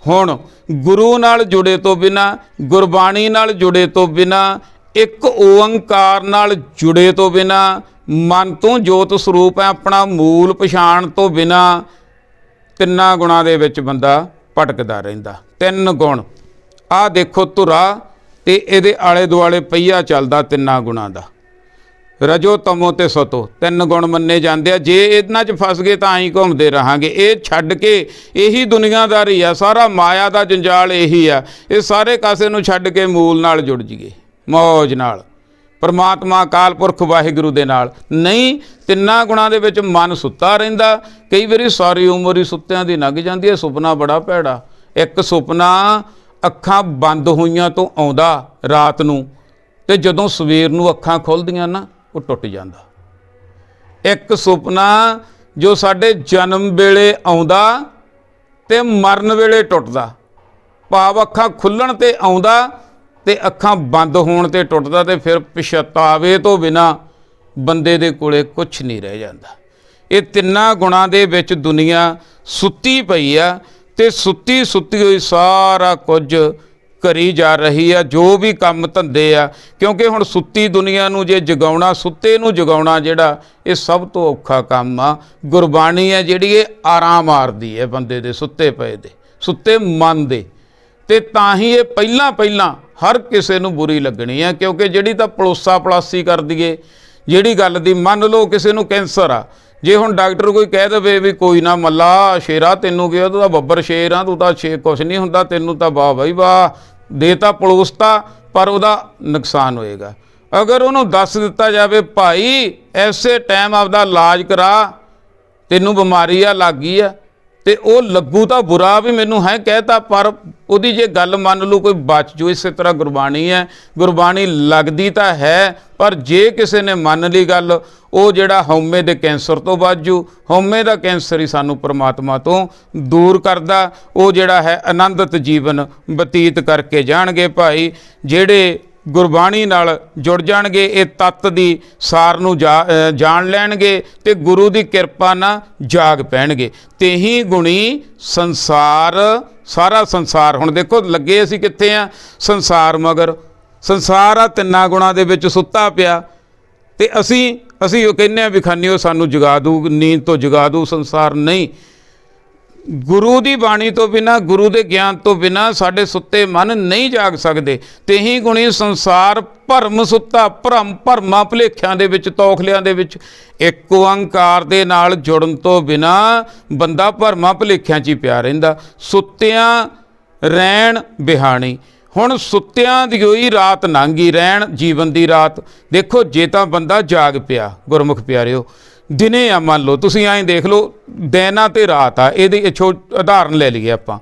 ਹੁਣ ਗੁਰੂ ਨਾਲ ਜੁੜੇ ਤੋਂ ਬਿਨਾ, ਗੁਰਬਾਣੀ ਨਾਲ ਜੁੜੇ ਤੋਂ ਬਿਨਾ, ਇੱਕ ਓੰਕਾਰ ਨਾਲ ਜੁੜੇ ਤੋਂ ਬਿਨਾ, ਮਨ ਤੋਂ ਜੋਤ ਸਰੂਪ ਹੈ ਆਪਣਾ ਮੂਲ ਪਛਾਣ ਤੋਂ ਬਿਨਾ ਤਿੰਨਾਂ ਗੁਣਾਂ ਦੇ ਵਿੱਚ ਬੰਦਾ ਭਟਕਦਾ ਰਹਿੰਦਾ। ਤਿੰਨ ਗੁਣ ਆਹ ਦੇਖੋ ਧੁਰਾ ਤੇ ਇਹਦੇ ਆਲੇ ਦੁਆਲੇ ਪਹੀਆ ਚੱਲਦਾ ਤਿੰਨਾਂ ਗੁਣਾਂ ਦਾ, ਰਜੋ ਤਮੋ ਤੇ ਸਤੋ। ਤਿੰਨ ਗੁਣ ਮੰਨੇ ਜਾਂਦੇ ਆ। ਜੇ ਇਹਨਾਂ 'ਚ ਫਸ ਗਏ ਤਾਂ ਐਂ ਘੁੰਮਦੇ ਰਹਾਂਗੇ। ਇਹ ਛੱਡ ਕੇ ਇਹੀ ਦੁਨੀਆਦਾਰੀ ਆ, ਸਾਰਾ ਮਾਇਆ ਦਾ ਜੰਜਾਲ ਇਹੀ ਆ। ਇਹ ਸਾਰੇ ਕਾਸੇ ਨੂੰ ਛੱਡ ਕੇ ਮੂਲ ਨਾਲ ਜੁੜ ਜਾਈਏ, ਮੌਜ ਨਾਲ, ਪਰਮਾਤਮਾ ਅਕਾਲ ਪੁਰਖ ਵਾਹਿਗੁਰੂ ਦੇ ਨਾਲ। ਨਹੀਂ, ਤਿੰਨਾਂ ਗੁਣਾਂ ਦੇ ਵਿੱਚ ਮਨ ਸੁੱਤਾ ਰਹਿੰਦਾ। ਕਈ ਵਾਰੀ ਸਾਰੀ ਉਮਰ ਹੀ ਸੁੱਤਿਆਂ ਦੀ ਲੰਘ ਜਾਂਦੀ ਹੈ। ਸੁਪਨਾ ਬੜਾ ਭੈੜਾ। ਇੱਕ ਸੁਪਨਾ ਅੱਖਾਂ ਬੰਦ ਹੋਈਆਂ ਤੋਂ ਆਉਂਦਾ ਰਾਤ ਨੂੰ, ਤੇ ਜਦੋਂ ਸਵੇਰ ਨੂੰ ਅੱਖਾਂ ਖੁੱਲ੍ਹਦੀਆਂ ਨਾ ਉਹ ਟੁੱਟ ਜਾਂਦਾ। ਇੱਕ ਸੁਪਨਾ ਜੋ ਸਾਡੇ ਜਨਮ ਵੇਲੇ ਆਉਂਦਾ ਤੇ ਮਰਨ ਵੇਲੇ ਟੁੱਟਦਾ। ਭਾਵ ਅੱਖਾਂ ਖੁੱਲ੍ਹਣ 'ਤੇ ਆਉਂਦਾ ਤੇ ਅੱਖਾਂ ਬੰਦ ਹੋਣ 'ਤੇ ਟੁੱਟਦਾ, ਤੇ ਫਿਰ ਪਛਤਾਵੇ ਤੋਂ ਬਿਨਾ ਬੰਦੇ ਦੇ ਕੋਲੇ ਕੁਛ ਨਹੀਂ ਰਹਿ ਜਾਂਦਾ। ਇਹ ਤਿੰਨਾਂ ਗੁਣਾਂ ਦੇ ਵਿੱਚ ਦੁਨੀਆ ਸੁੱਤੀ ਪਈ ਆ, ਤੇ ਸੁੱਤੀ ਸੁੱਤੀ ਹੋਈ ਸਾਰਾ ਕੁਝ ਕਰੀ ਜਾ ਰਹੀ ਆ, ਜੋ ਵੀ ਕੰਮ ਧੰਦੇ ਆ। ਕਿਉਂਕਿ ਹੁਣ ਸੁੱਤੀ ਦੁਨੀਆ ਨੂੰ ਜੇ ਜਗਾਉਣਾ, ਸੁੱਤੇ ਨੂੰ ਜਗਾਉਣਾ ਜਿਹੜਾ, ਇਹ ਸਭ ਤੋਂ ਔਖਾ ਕੰਮ ਆ। ਗੁਰਬਾਣੀ ਹੈ ਜਿਹੜੀ ਇਹ ਆਰਾਮ ਮਾਰਦੀ ਹੈ ਬੰਦੇ ਦੇ ਸੁੱਤੇ ਪਏ ਦੇ, ਸੁੱਤੇ ਮਨ ਦੇ। ਤੇ ਤਾਂ ਹੀ ਇਹ ਪਹਿਲਾਂ ਹਰ ਕਿਸੇ ਨੂੰ ਬੁਰੀ ਲੱਗਣੀ ਹੈ। ਕਿਉਂਕਿ ਜਿਹੜੀ ਤਾਂ ਪਲੋਸਾ ਪਲਾਸੀ ਕਰ ਦਈਏ, ਜਿਹੜੀ ਗੱਲ ਦੀ, ਮੰਨ ਲਓ ਕਿਸੇ ਨੂੰ ਕੈਂਸਰ ਆ, ਜੇ ਹੁਣ ਡਾਕਟਰ ਕੋਈ ਕਹਿ ਦੇਵੇ ਵੀ ਕੋਈ ਨਾ ਮੱਲਾ ਸ਼ੇਰਾ ਤੈਨੂੰ ਕੀ, ਤੂੰ ਤਾਂ ਬੱਬਰ ਸ਼ੇਰ ਆ, ਤੂੰ ਤਾਂ ਕੁਛ ਨਹੀਂ ਹੁੰਦਾ, ਤੈਨੂੰ ਤਾਂ ਵਾਹ ਬਈ ਵਾਹ ਦੇ ਤਾਂ ਪਲੋਸਤਾ, ਪਰ ਉਹਦਾ ਨੁਕਸਾਨ ਹੋਏਗਾ। ਅਗਰ ਉਹਨੂੰ ਦੱਸ ਦਿੱਤਾ ਜਾਵੇ ਭਾਈ ਐਸੇ ਟਾਈਮ ਆਪਦਾ ਇਲਾਜ ਕਰਾ, ਤੈਨੂੰ ਬਿਮਾਰੀ ਆ ਲੱਗ ਗਈ ਆ, ਤੇ ਉਹ ਲੱਗੂ ਤਾਂ ਬੁਰਾ ਵੀ ਮੈਨੂੰ ਹੈ ਕਹਿਤਾ, ਪਰ ਉਹਦੀ ਜੇ ਗੱਲ ਮੰਨ ਲਓ ਕੋਈ ਬਚ ਜੂ। ਇਸੇ ਤਰ੍ਹਾਂ ਗੁਰਬਾਣੀ ਹੈ, ਗੁਰਬਾਣੀ ਲੱਗਦੀ ਤਾਂ ਹੈ, ਪਰ ਜੇ ਕਿਸੇ ਨੇ ਮੰਨ ਲਈ ਗੱਲ, ਉਹ ਜਿਹੜਾ ਹਉਮੈ ਦੇ ਕੈਂਸਰ ਤੋਂ ਬਚ ਜੂ। ਹਉਮੈ ਦਾ ਕੈਂਸਰ ਹੀ ਸਾਨੂੰ ਪਰਮਾਤਮਾ ਤੋਂ ਦੂਰ ਕਰਦਾ। ਉਹ ਜਿਹੜਾ ਹੈ ਆਨੰਦਿਤ ਜੀਵਨ ਬਤੀਤ ਕਰਕੇ ਜਾਣਗੇ ਭਾਈ ਜਿਹੜੇ ਗੁਰਬਾਣੀ ਨਾਲ ਜੁੜ ਜਾਣਗੇ, ਇਹ ਤੱਤ ਦੀ ਸਾਰ ਨੂੰ ਜਾਣ ਲੈਣਗੇ, ਤੇ ਗੁਰੂ ਦੀ ਕਿਰਪਾ ਨਾਲ ਜਾਗ ਪੈਣਗੇ। ਤੇਹੀ ਗੁਣੀ ਸੰਸਾਰ, ਸਾਰਾ ਸੰਸਾਰ। ਹੁਣ ਦੇਖੋ ਲੱਗੇ ਅਸੀਂ ਕਿੱਥੇ ਆ? ਸੰਸਾਰ ਮਗਰ। ਸੰਸਾਰ ਆ ਤਿੰਨਾਂ ਗੁਣਾਂ ਦੇ ਵਿੱਚ ਸੁੱਤਾ ਪਿਆ, ਤੇ ਅਸੀਂ ਉਹ ਕਹਿੰਦੇ ਆ ਵੀ ਖਾਨੀ ਸਾਨੂੰ ਜਗਾ ਦੂ, ਨੀਂਦ ਤੋਂ ਜਗਾ ਦੂ ਸੰਸਾਰ। ਨਹੀਂ, ਗੁਰੂ ਦੀ ਬਾਣੀ ਤੋਂ ਬਿਨਾ, ਗੁਰੂ ਦੇ ਗਿਆਨ ਤੋਂ ਬਿਨਾ ਸਾਡੇ ਸੁੱਤੇ ਮਨ ਨਹੀਂ ਜਾਗ ਸਕਦੇ। ਤੇਹੀ ਗੁਣੀ ਸੰਸਾਰ ਭਰਮ ਸੁੱਤਾ। ਭਰਮਾਂ ਭੁਲੇਖਿਆਂ ਦੇ ਵਿੱਚ, ਤੌਖਲਿਆਂ ਦੇ ਵਿੱਚ। ਇੱਕ ਓੰਕਾਰ ਦੇ ਨਾਲ ਜੁੜਨ ਤੋਂ ਬਿਨਾ ਬੰਦਾ ਭਰਮਾਂ ਭੁਲੇਖਿਆਂ 'ਚ ਹੀ ਪਿਆ ਰਹਿੰਦਾ। ਸੁੱਤਿਆਂ ਰਹਿਣ ਬਿਹਾਣੀ। ਹੁਣ ਸੁੱਤਿਆਂ ਦੀ ਹੋਈ ਰਾਤ ਲੰਘ ਗਈ, ਰਹਿਣ ਜੀਵਨ ਦੀ ਰਾਤ। ਦੇਖੋ ਜੇ ਤਾਂ ਬੰਦਾ ਜਾਗ ਪਿਆ, ਗੁਰਮੁਖ ਪਿਆਰਿਓ, ਦਿਨੇ ਆ, ਮੰਨ ਲਓ ਤੁਸੀਂ ਐਂ ਦੇਖ ਲਓ ਦਿਨ ਤੇ ਰਾਤ ਆ, ਇਹਦੀ ਉਦਾਹਰਨ ਲੈ ਲਈਏ ਆਪਾਂ।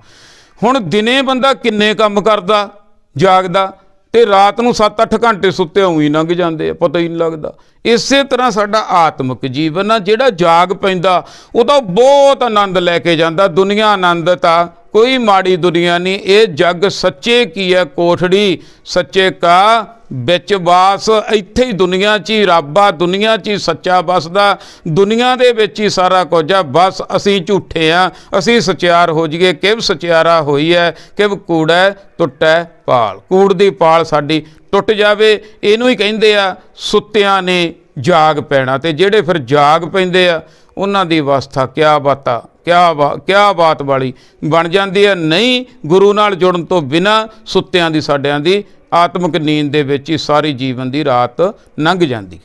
ਹੁਣ ਦਿਨੇ ਬੰਦਾ ਕਿੰਨੇ ਕੰਮ ਕਰਦਾ ਜਾਗਦਾ, ਤੇ ਰਾਤ ਨੂੰ 7-8 ਘੰਟੇ ਸੁੱਤੇ ਹੋਈ ਲੰਘ ਜਾਂਦੇ ਆ, ਪਤਾ ਹੀ ਨਹੀਂ ਲੱਗਦਾ। ਇਸੇ ਤਰ੍ਹਾਂ ਸਾਡਾ ਆਤਮਿਕ ਜੀਵਨ ਆ, ਜਿਹੜਾ ਜਾਗ ਪੈਂਦਾ ਉਹ ਤਾਂ ਬਹੁਤ ਆਨੰਦ ਲੈ ਕੇ ਜਾਂਦਾ। ਦੁਨੀਆ ਆਨੰਦਿਤ ਆ, ਕੋਈ ਮਾੜੀ ਦੁਨੀਆ ਨਹੀਂ। ਇਹ ਜੱਗ ਸੱਚੇ ਕੀ ਹੈ ਕੋਠੜੀ, ਸੱਚੇ ਕਾ ਵਿੱਚ ਵਾਸ। ਇੱਥੇ ਹੀ ਦੁਨੀਆ 'ਚ ਹੀ ਰੱਬ ਆ, ਦੁਨੀਆ 'ਚ ਹੀ ਸੱਚਾ ਵੱਸਦਾ, ਦੁਨੀਆ ਦੇ ਵਿੱਚ ਹੀ ਸਾਰਾ ਕੁਝ ਆ। ਬਸ ਅਸੀਂ ਝੂਠੇ ਆ, ਅਸੀਂ ਸਚਿਆਰ ਹੋ ਜਾਈਏ। ਕਿਵ ਸਚਿਆਰਾ ਹੋਈ ਹੈ, ਕਿਵ ਕੂੜੈ ਟੁੱਟੈ ਪਾਲ। ਕੂੜ ਦੀ ਪਾਲ ਸਾਡੀ ਟੁੱਟ ਜਾਵੇ, ਇਹਨੂੰ ਹੀ ਕਹਿੰਦੇ ਆ ਸੁੱਤਿਆਂ ਨੇ ਜਾਗ ਪੈਣਾ। ਤੇ ਜਿਹੜੇ ਫਿਰ ਜਾਗ ਪੈਂਦੇ ਆ ਉਹਨਾਂ ਦੀ ਅਵਸਥਾ ਕਿਆ ਬਾਤਾਂ, ਕਿਆ ਬਾਤ ਵਾਲੀ ਬਣ ਜਾਂਦੀ ਹੈ। ਨਹੀਂ, ਗੁਰੂ ਨਾਲ ਜੁੜਨ ਤੋਂ ਬਿਨਾਂ ਸੁੱਤਿਆਂ ਦੀ, ਸਾਡਿਆਂ ਦੀ ਆਤਮਿਕ ਨੀਂਦ ਦੇ ਵਿੱਚ ਹੀ ਸਾਰੀ ਜੀਵਨ ਦੀ ਰਾਤ ਲੰਘ ਜਾਂਦੀ।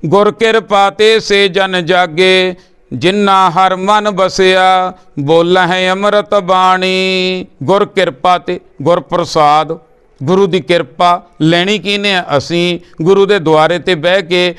ਗੁਰ ਕਿਰਪਾ ਤੇ ਸੇ ਜਨ ਜਾਗੇ, ਜਿਨ੍ਹਾਂ ਹਰ ਮਨ ਬਸਿਆ, ਬੋਲਾ ਹੈ ਅੰਮ੍ਰਿਤ ਬਾਣੀ। ਗੁਰ ਕਿਰਪਾ ਤੇ, ਗੁਰ ਪ੍ਰਸਾਦ, ਗੁਰੂ ਦੀ ਕਿਰਪਾ ਲੈਣੀ ਕਿਹਨੇ ਆ? ਅਸੀਂ ਗੁਰੂ ਦੇ ਦੁਆਰੇ ਤੇ ਬਹਿ ਕੇ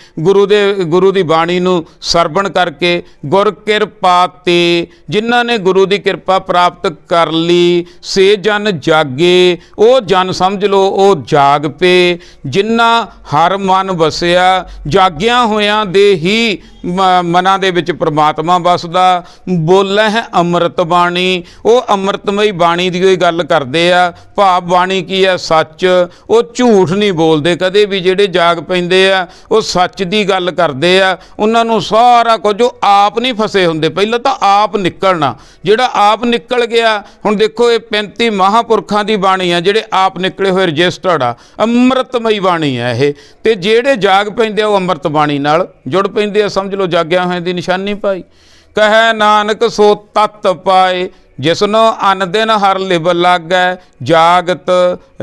ਗੁਰੂ ਦੀ ਬਾਣੀ ਨੂੰ ਸਰਵਣ ਕਰਕੇ ਗੁਰ ਕਿਰਪਾ ਤੇ ਜਿਨ੍ਹਾਂ ਨੇ ਗੁਰੂ ਦੀ ਕਿਰਪਾ ਪ੍ਰਾਪਤ ਕਰ ਲਈ ਸੇ ਜਨ ਜਾਗੇ। ਉਹ ਜਨ ਸਮਝ ਲਓ ਉਹ ਜਾਗ ਪਏ ਜਿਨ੍ਹਾਂ ਹਰ ਮਨ ਵਸਿਆ। ਜਾਗਿਆਂ ਹੋਇਆਂ ਦੇ ਹੀ ਮਨਾਂ ਦੇ ਵਿੱਚ ਪ੍ਰਮਾਤਮਾ ਵਸਦਾ। ਬੋਲੇ ਹੈ ਅੰਮ੍ਰਿਤ ਬਾਣੀ, ਉਹ ਅੰਮ੍ਰਿਤਮਈ ਬਾਣੀ ਦੀ ਗੱਲ ਕਰਦੇ ਆ। ਭਾਵ ਬਾਣੀ ਕੀ ਹੈ? ਸੱਚ। ਉਹ ਝੂਠ ਨਹੀਂ ਬੋਲਦੇ ਕਦੇ ਵੀ। ਜਿਹੜੇ ਜਾਗ ਪੈਂਦੇ ਆ ਉਹ ਸੱਚ ਦੀ ਗੱਲ ਕਰਦੇ ਆ। ਉਹਨਾਂ ਨੂੰ ਸਾਰਾ ਕੁਝ ਉਹ ਆਪ ਨਹੀਂ ਫਸੇ ਹੁੰਦੇ। ਪਹਿਲਾਂ ਤਾਂ ਆਪ ਨਿਕਲਣਾ, ਜਿਹੜਾ ਆਪ ਨਿਕਲ ਗਿਆ। ਹੁਣ ਦੇਖੋ ਇਹ 35 ਮਹਾਂਪੁਰਖਾਂ ਦੀ ਬਾਣੀ ਆ ਜਿਹੜੇ ਆਪ ਨਿਕਲੇ ਹੋਏ ਰਜਿਸਟਰਡ ਆ। ਅੰਮ੍ਰਿਤਮਈ ਬਾਣੀ ਆ ਇਹ। ਤੇ ਜਿਹੜੇ ਜਾਗ ਪੈਂਦੇ ਆ ਉਹ ਅੰਮ੍ਰਿਤ ਬਾਣੀ ਨਾਲ ਜੁੜ ਪੈਂਦੇ ਆ। ਸਮਝ ਲਓ ਜਾਗਿਆ ਹੋਇਆਂ ਦੀ ਨਿਸ਼ਾਨੀ ਪਾਈ। ਕਹੈ ਨਾਨਕ ਸੋ ਤਤ ਪਾਏ ਜਿਸਨੋ ਅਨ ਦਿਨ ਹਰ ਲਿਵ ਲਾਗੈ ਜਾਗਤ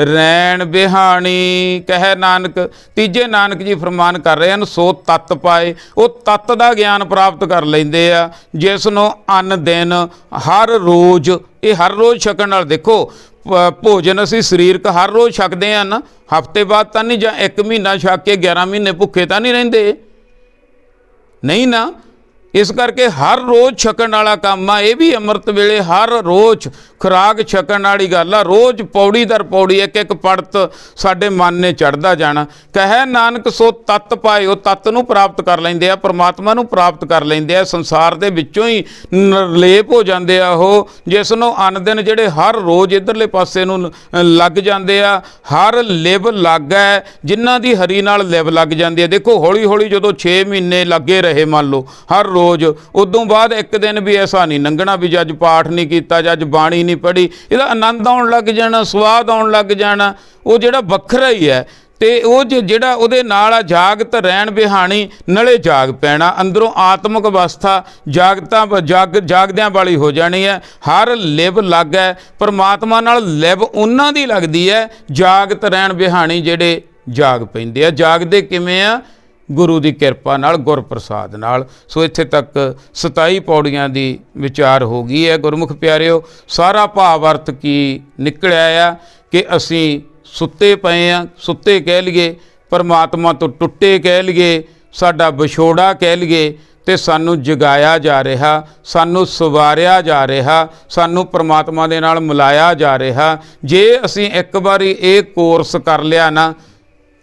ਰੈਣ ਬਿਹਾਣੀ। ਕਹੈ ਨਾਨਕ, ਤੀਜੇ ਨਾਨਕ ਜੀ ਫਰਮਾਨ ਕਰ ਰਹੇ ਹਨ ਸੋ ਤਤ ਪਾਏ। ਉਹ ਤਤ ਦਾ ਗਿਆਨ ਪ੍ਰਾਪਤ ਕਰ ਲੈਂਦੇ ਆ ਜਿਸਨੋਂ ਅਨ ਦਿਨ ਹਰ ਰੋਜ਼। ਇਹ ਹਰ ਰੋਜ਼ ਛਕਣ ਨਾਲ ਦੇਖੋ ਭੋਜਨ ਅਸੀਂ ਸਰੀਰਕ ਹਰ ਰੋਜ਼ ਛਕਦੇ ਹਾਂ ਨਾ, ਹਫਤੇ ਬਾਅਦ ਤਾਂ ਨਹੀਂ, ਜਾਂ 1 ਮਹੀਨਾ ਛਕ ਕੇ 11 ਮਹੀਨੇ ਭੁੱਖੇ ਤਾਂ ਨਹੀਂ ਰਹਿੰਦੇ, ਨਹੀਂ ਨਾ। ਇਸ ਕਰਕੇ ਹਰ ਰੋਜ਼ ਛਕਣ ਵਾਲਾ ਕੰਮ ਆ ਇਹ ਵੀ। ਅੰਮ੍ਰਿਤ ਵੇਲੇ ਹਰ ਰੋਜ਼ ਖੁਰਾਕ ਛਕਣ ਵਾਲੀ ਗੱਲ ਆ। ਰੋਜ਼ ਪੌੜੀ ਦਰ ਪੌੜੀ ਇੱਕ ਇੱਕ ਪੜਤ ਸਾਡੇ ਮਨ ਨੇ ਚੜ੍ਹਦਾ ਜਾਣਾ। ਕਹੈ ਨਾਨਕ ਸੋ ਤਤ ਪਾਏ। ਉਹ ਤਤ ਨੂੰ ਪ੍ਰਾਪਤ ਕਰ ਲੈਂਦੇ ਆ, ਪਰਮਾਤਮਾ ਨੂੰ ਪ੍ਰਾਪਤ ਕਰ ਲੈਂਦੇ ਆ। ਸੰਸਾਰ ਦੇ ਵਿੱਚੋਂ ਹੀ ਨਿਰਲੇਪ ਹੋ ਜਾਂਦੇ ਆ ਉਹ, ਜਿਸ ਨੂੰ ਅਨ ਦਿਨ ਜਿਹੜੇ ਹਰ ਰੋਜ਼ ਇੱਧਰਲੇ ਪਾਸੇ ਨੂੰ ਲੱਗ ਜਾਂਦੇ ਆ। ਹਰ ਲਿਵ ਲੱਗਾ ਜਿਨ੍ਹਾਂ ਦੀ ਹਰੀ ਨਾਲ ਲਿਵ ਲੱਗ ਜਾਂਦੀ ਹੈ। ਦੇਖੋ ਹੌਲੀ ਹੌਲੀ ਜਦੋਂ 6 ਮਹੀਨੇ ਲੱਗੇ ਰਹੇ ਮੰਨ ਲਓ ਹਰ ਰੋਜ਼, ਉਦੋਂ ਬਾਅਦ ਇੱਕ ਦਿਨ ਵੀ ਐਸਾ ਨਹੀਂ ਲੰਘਣਾ ਵੀ ਜੱਜ ਪਾਠ ਨਹੀਂ ਕੀਤਾ, ਜੱਜ ਬਾਣੀ ਨਹੀਂ ਪੜ੍ਹੀ। ਇਹਦਾ ਆਨੰਦ ਆਉਣ ਲੱਗ ਜਾਣਾ, ਸਵਾਦ ਆਉਣ ਲੱਗ ਜਾਣਾ। ਉਹ ਜਿਹੜਾ ਵੱਖਰਾ ਹੀ ਹੈ। ਤੇ ਉਹ ਜਿਹੜਾ ਉਹਦੇ ਨਾਲ ਆ ਜਾਗਤ ਰਹਿਣ ਬਿਹਾਣੀ, ਨਲੇ ਜਾਗ ਪੈਣਾ। ਅੰਦਰੋਂ ਆਤਮਿਕ ਅਵਸਥਾ ਜਾਗਦਿਆਂ ਵਾਲੀ ਹੋ ਜਾਣੀ ਹੈ। ਹਰ ਲਿਵ ਲੱਗ ਹੈ ਪਰਮਾਤਮਾ ਨਾਲ। ਲਿਵ ਉਹਨਾਂ ਦੀ ਲੱਗਦੀ ਹੈ ਜਾਗਤ ਰਹਿਣ ਬਿਹਾਣੀ ਜਿਹੜੇ ਜਾਗ ਪੈਂਦੇ ਆ। ਜਾਗਦੇ ਕਿਵੇਂ ਆ? ਗੁਰੂ ਦੀ ਕਿਰਪਾ ਨਾਲ, ਗੁਰ ਪ੍ਰਸਾਦ ਨਾਲ। ਸੋ ਇੱਥੇ ਤੱਕ 27 ਪੌੜੀਆਂ ਦੀ ਵਿਚਾਰ ਹੋ ਗਈ ਹੈ ਗੁਰਮੁਖ ਪਿਆਰਿਓ। ਸਾਰਾ ਭਾਵ ਅਰਥ ਕੀ ਨਿਕਲਿਆ ਆ ਕਿ ਅਸੀਂ ਸੁੱਤੇ ਪਏ ਆ, ਸੁੱਤੇ ਕਹਿ ਲਈਏ, ਪਰਮਾਤਮਾ ਤੋਂ ਟੁੱਟੇ ਕਹਿ ਲਈਏ, ਸਾਡਾ ਵਿਛੋੜਾ ਕਹਿ ਲਈਏ, ਤੇ ਸਾਨੂੰ ਜਗਾਇਆ ਜਾ ਰਿਹਾ, ਸਾਨੂੰ ਸਵਾਰਿਆ ਜਾ ਰਿਹਾ, ਸਾਨੂੰ ਪਰਮਾਤਮਾ ਦੇ ਨਾਲ ਮਿਲਾਇਆ ਜਾ ਰਿਹਾ। ਜੇ ਅਸੀਂ ਇੱਕ ਵਾਰੀ ਇਹ ਕੋਰਸ ਕਰ ਲਿਆ ਨਾ,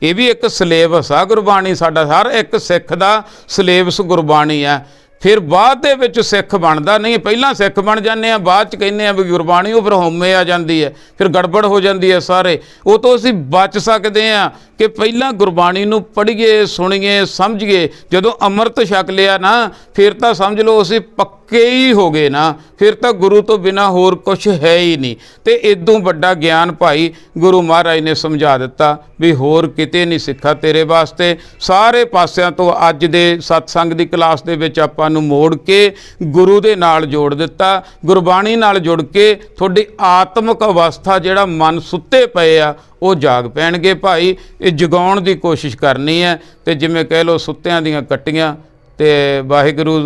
ਇਹ ਵੀ ਇੱਕ ਸਿਲੇਬਸ ਆ ਗੁਰਬਾਣੀ। ਸਾਡਾ ਹਰ ਇੱਕ ਸਿੱਖ ਦਾ ਸਿਲੇਬਸ ਗੁਰਬਾਣੀ ਆ। ਫਿਰ ਬਾਅਦ ਦੇ ਵਿੱਚ ਸਿੱਖ ਬਣਦਾ ਨਹੀਂ। ਪਹਿਲਾਂ ਸਿੱਖ ਬਣ ਜਾਂਦੇ ਆ, ਬਾਅਦ 'ਚ ਕਹਿੰਦੇ ਆ ਵੀ ਗੁਰਬਾਣੀ, ਉਹ ਫਿਰ ਹਉਮੈ ਆ ਜਾਂਦੀ ਹੈ, ਫਿਰ ਗੜਬੜ ਹੋ ਜਾਂਦੀ ਹੈ ਸਾਰੇ। ਉਹ ਤੋਂ ਅਸੀਂ ਬਚ ਸਕਦੇ ਹਾਂ ਕਿ ਪਹਿਲਾਂ ਗੁਰਬਾਣੀ ਨੂੰ ਪੜ੍ਹੀਏ, ਸੁਣੀਏ, ਸਮਝੀਏ। ਜਦੋਂ ਅੰਮ੍ਰਿਤ ਛਕ ਲਿਆ ਨਾ, ਫਿਰ ਤਾਂ ਸਮਝ ਲਓ ਅਸੀਂ ਪੱਕੇ ਹੀ ਹੋ ਗਏ ਨਾ। ਫਿਰ ਤਾਂ ਗੁਰੂ ਤੋਂ ਬਿਨਾਂ ਹੋਰ ਕੁਛ ਹੈ ਹੀ ਨਹੀਂ। ਤੇ ਇਦੋਂ ਵੱਡਾ ਗਿਆਨ ਭਾਈ ਗੁਰੂ ਮਹਾਰਾਜ ਨੇ ਸਮਝਾ ਦਿੱਤਾ ਵੀ ਹੋਰ ਕਿਤੇ ਨਹੀਂ ਸਿੱਖਾ ਤੇਰੇ ਵਾਸਤੇ। ਸਾਰੇ ਪਾਸਿਆਂ ਤੋਂ ਅੱਜ ਦੇ ਸਤਸੰਗ ਦੀ ਕਲਾਸ ਦੇ ਵਿੱਚ ਆਪਾਂ ਨੂੰ ਮੋੜ ਕੇ ਗੁਰੂ ਦੇ ਨਾਲ ਜੋੜ ਦਿੱਤਾ। ਗੁਰਬਾਣੀ ਨਾਲ ਜੁੜ ਕੇ ਤੁਹਾਡੀ ਆਤਮਿਕ ਅਵਸਥਾ, ਜਿਹੜਾ ਮਨ ਸੁੱਤੇ ਪਏ ਆ, ਉਹ ਜਾਗ ਪੈਣਗੇ ਭਾਈ। ਇਹ ਜਗਾਉਣ ਦੀ ਕੋਸ਼ਿਸ਼ ਕਰਨੀ ਹੈ। ਤੇ ਜਿਵੇਂ ਕਹਿ ਲਓ ਸੁੱਤਿਆਂ ਦੀਆਂ ਕੱਟੀਆਂ, ਤੇ ਵਾਹਿਗੁਰੂ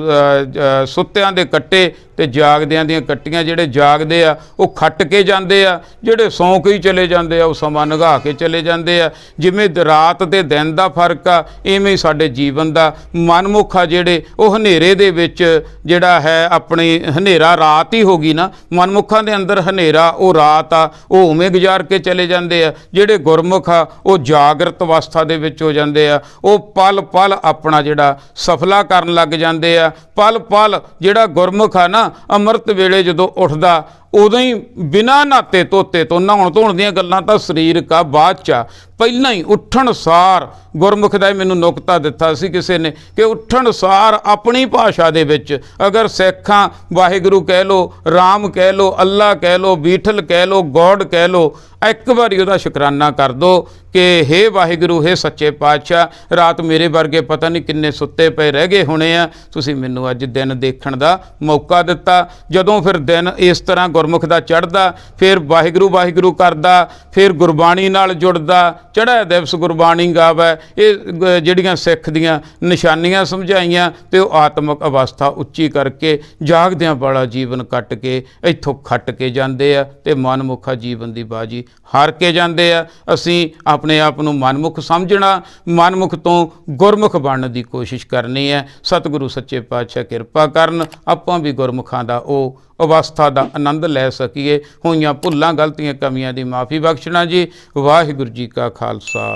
ਸੁੱਤਿਆਂ ਦੇ ਕੱਟੇ ਤੇ ਜਾਗਦਿਆਂ ਦੀਆਂ ਕੱਟੀਆਂ। ਜਿਹੜੇ ਜਾਗਦੇ ਆ ਉਹ ਖੱਟ ਕੇ ਜਾਂਦੇ ਆ, ਜਿਹੜੇ ਸੌਂ ਕੇ ਹੀ ਚਲੇ ਜਾਂਦੇ ਆ ਉਹ ਸਮਾਂ ਨਿਭਾ ਕੇ ਚਲੇ ਜਾਂਦੇ ਆ। ਜਿਵੇਂ ਰਾਤ ਤੇ ਦਿਨ ਦਾ ਫਰਕ ਆ, ਇਵੇਂ ਹੀ ਸਾਡੇ ਜੀਵਨ ਦਾ। ਮਨਮੁੱਖ ਆ ਜਿਹੜੇ, ਉਹ ਹਨੇਰੇ ਦੇ ਵਿੱਚ ਜਿਹੜਾ ਹੈ ਆਪਣੀ ਹਨੇਰਾ ਰਾਤ ਹੀ ਹੋ ਗਈ ਨਾ। ਮਨਮੁੱਖਾਂ ਦੇ ਅੰਦਰ ਹਨੇਰਾ ਉਹ ਰਾਤ ਆ, ਉਹ ਉਵੇਂ ਗੁਜ਼ਾਰ ਕੇ ਚਲੇ ਜਾਂਦੇ ਆ। ਜਿਹੜੇ ਗੁਰਮੁਖ ਆ ਉਹ ਜਾਗਰਤ ਅਵਸਥਾ ਦੇ ਵਿੱਚ ਹੋ ਜਾਂਦੇ ਆ। ਉਹ ਪਲ ਪਲ ਆਪਣਾ ਜਿਹੜਾ ਸਫਲਾ ਕਰਨ ਲੱਗ ਜਾਂਦੇ ਆ। ਪਲ ਪਲ ਜਿਹੜਾ ਗੁਰਮੁਖ ਆ ਨਾ, ਅੰਮ੍ਰਿਤ ਵੇਲੇ ਜਦੋਂ ਉੱਠਦਾ ਉਦੋਂ ਹੀ ਬਿਨਾਂ ਨਹਾਤੇ ਧੋਤੇ ਤੋਂ, ਨਹਾਉਣ ਧੋਣ ਦੀਆਂ ਗੱਲਾਂ ਤਾਂ ਸਰੀਰਕ ਆ, ਬਾਅਦ 'ਚ ਆ। ਪਹਿਲਾਂ ਹੀ ਉੱਠਣ ਸਾਰ, ਗੁਰਮੁਖ ਦਾ ਮੈਨੂੰ ਨੁਕਤਾ ਦਿੱਤਾ ਸੀ ਕਿਸੇ ਨੇ ਕਿ ਉੱਠਣ ਸਾਰ ਆਪਣੀ ਭਾਸ਼ਾ ਦੇ ਵਿੱਚ, ਅਗਰ ਸਿੱਖਾਂ ਵਾਹਿਗੁਰੂ ਕਹਿ ਲਓ, ਰਾਮ ਕਹਿ ਲਓ, ਅੱਲਾ ਕਹਿ ਲਓ, ਬੀਠਲ ਕਹਿ ਲਓ, ਗੋਡ ਕਹਿ ਲਓ, ਇੱਕ ਵਾਰੀ ਉਹਦਾ ਸ਼ੁਕਰਾਨਾ ਕਰ ਦਿਓ ਕਿ ਹੇ ਵਾਹਿਗੁਰੂ, ਹੇ ਸੱਚੇ ਪਾਤਸ਼ਾਹ, ਰਾਤ ਮੇਰੇ ਵਰਗੇ ਪਤਾ ਨਹੀਂ ਕਿੰਨੇ ਸੁੱਤੇ ਪਏ ਰਹਿ ਗਏ ਹੋਣੇ ਆ, ਤੁਸੀਂ ਮੈਨੂੰ ਅੱਜ ਦਿਨ ਦੇਖਣ ਦਾ ਮੌਕਾ ਦਿੱਤਾ। ਜਦੋਂ ਫਿਰ ਦਿਨ ਇਸ ਤਰ੍ਹਾਂ ਗੁਰਮੁਖ ਦਾ ਚੜ੍ਹਦਾ, ਫਿਰ ਵਾਹਿਗੁਰੂ ਵਾਹਿਗੁਰੂ ਕਰਦਾ, ਫਿਰ ਗੁਰਬਾਣੀ ਨਾਲ ਜੁੜਦਾ, ਚੜ੍ਹਿਆ ਦਿਵਸ ਗੁਰਬਾਣੀ ਗਾਵੈ। ਇਹ ਜਿਹੜੀਆਂ ਸਿੱਖ ਦੀਆਂ ਨਿਸ਼ਾਨੀਆਂ ਸਮਝਾਈਆਂ, ਤੇ ਉਹ ਆਤਮਿਕ ਅਵਸਥਾ ਉੱਚੀ ਕਰਕੇ ਜਾਗਦਿਆਂ ਵਾਲਾ ਜੀਵਨ ਕੱਟ ਕੇ ਇੱਥੋਂ ਖੱਟ ਕੇ ਜਾਂਦੇ ਆ ਤੇ ਮਨਮੁਖਾ ਜੀਵਨ ਦੀ ਬਾਜੀ ਹਾਰ ਕੇ ਜਾਂਦੇ ਆ। ਅਸੀਂ ਆਪਣੇ ਆਪ ਨੂੰ ਮਨਮੁਖ ਸਮਝਣਾ, ਮਨਮੁਖ ਤੋਂ ਗੁਰਮੁਖ ਬਣਨ ਦੀ ਕੋਸ਼ਿਸ਼ ਕਰਨੀ ਹੈ। ਸਤਿਗੁਰੂ ਸੱਚੇ ਪਾਤਸ਼ਾਹ ਕਿਰਪਾ ਕਰਨ, ਆਪਾਂ ਵੀ ਗੁਰਮੁਖਾਂ ਦਾ ਉਹ ਅਵਸਥਾ ਦਾ ਆਨੰਦ ਲੈ ਸਕੀਏ। ਹੋਈਆਂ ਭੁੱਲਾਂ ਗਲਤੀਆਂ ਕਮੀਆਂ ਦੀ ਮਾਫੀ ਬਖਸ਼ਣਾ ਜੀ। ਵਾਹਿਗੁਰੂ ਜੀ ਕਾ ਖਾਲਸਾ,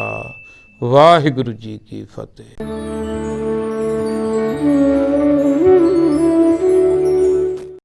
ਵਾਹਿਗੁਰੂ ਜੀ ਕੀ ਫਤਿਹ।